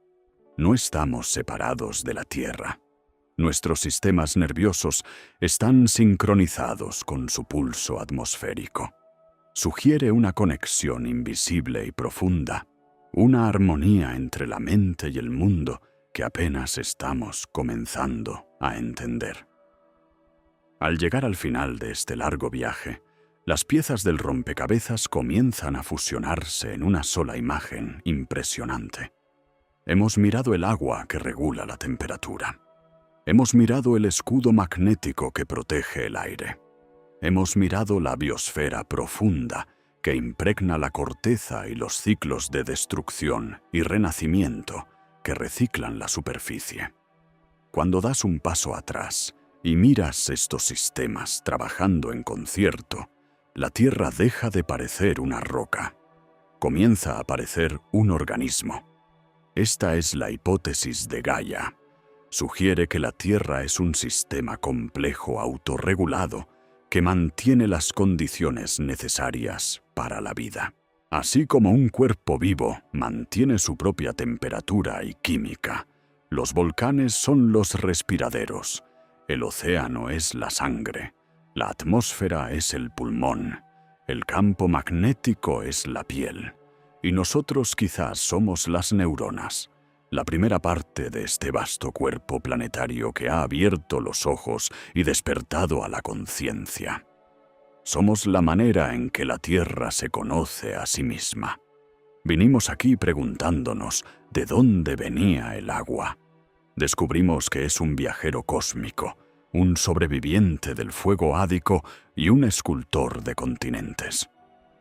No estamos separados de la Tierra. Nuestros sistemas nerviosos están sincronizados con su pulso atmosférico. Sugiere una conexión invisible y profunda, una armonía entre la mente y el mundo que apenas estamos comenzando a entender. Al llegar al final de este largo viaje, las piezas del rompecabezas comienzan a fusionarse en una sola imagen impresionante. Hemos mirado el agua que regula la temperatura. Hemos mirado el escudo magnético que protege el aire. Hemos mirado la biosfera profunda que impregna la corteza y los ciclos de destrucción y renacimiento que reciclan la superficie. Cuando das un paso atrás y miras estos sistemas trabajando en concierto, la Tierra deja de parecer una roca. Comienza a parecer un organismo. Esta es la hipótesis de Gaia. Sugiere que la Tierra es un sistema complejo autorregulado que mantiene las condiciones necesarias para la vida. Así como un cuerpo vivo mantiene su propia temperatura y química, los volcanes son los respiraderos, el océano es la sangre, la atmósfera es el pulmón, el campo magnético es la piel, y nosotros quizás somos las neuronas, la primera parte de este vasto cuerpo planetario que ha abierto los ojos y despertado a la conciencia. Somos la manera en que la Tierra se conoce a sí misma. Vinimos aquí preguntándonos de dónde venía el agua. Descubrimos que es un viajero cósmico, un sobreviviente del fuego ádico y un escultor de continentes.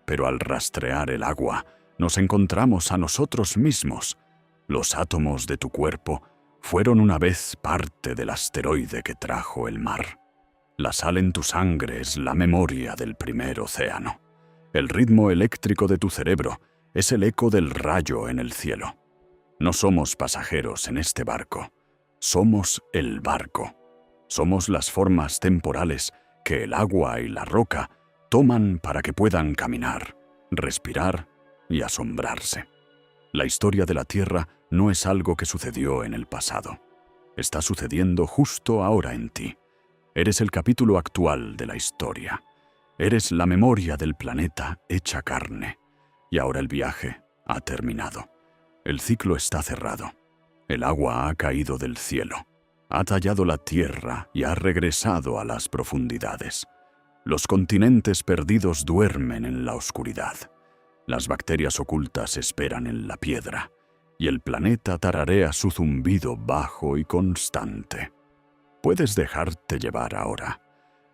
Pero al rastrear el agua, nos encontramos a nosotros mismos. Los átomos de tu cuerpo fueron una vez parte del asteroide que trajo el mar. La sal en tu sangre es la memoria del primer océano. El ritmo eléctrico de tu cerebro es el eco del rayo en el cielo. No somos pasajeros en este barco. Somos el barco. Somos las formas temporales que el agua y la roca toman para que puedan caminar, respirar y asombrarse. La historia de la Tierra no es algo que sucedió en el pasado. Está sucediendo justo ahora en ti. Eres el capítulo actual de la historia. Eres la memoria del planeta hecha carne. Y ahora el viaje ha terminado. El ciclo está cerrado. El agua ha caído del cielo. Ha tallado la tierra y ha regresado a las profundidades. Los continentes perdidos duermen en la oscuridad. Las bacterias ocultas esperan en la piedra. Y el planeta tararea su zumbido bajo y constante. Puedes dejarte llevar ahora.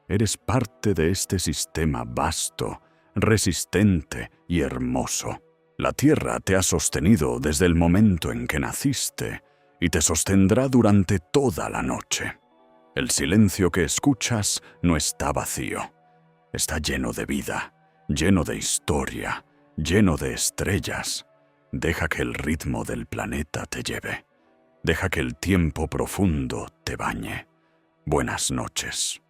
Eres parte de este sistema vasto, resistente y hermoso. La Tierra te ha sostenido desde el momento en que naciste y te sostendrá durante toda la noche. El silencio que escuchas no está vacío. Está lleno de vida, lleno de historia, lleno de estrellas. Deja que el ritmo del planeta te lleve. Deja que el tiempo profundo te bañe. Buenas noches.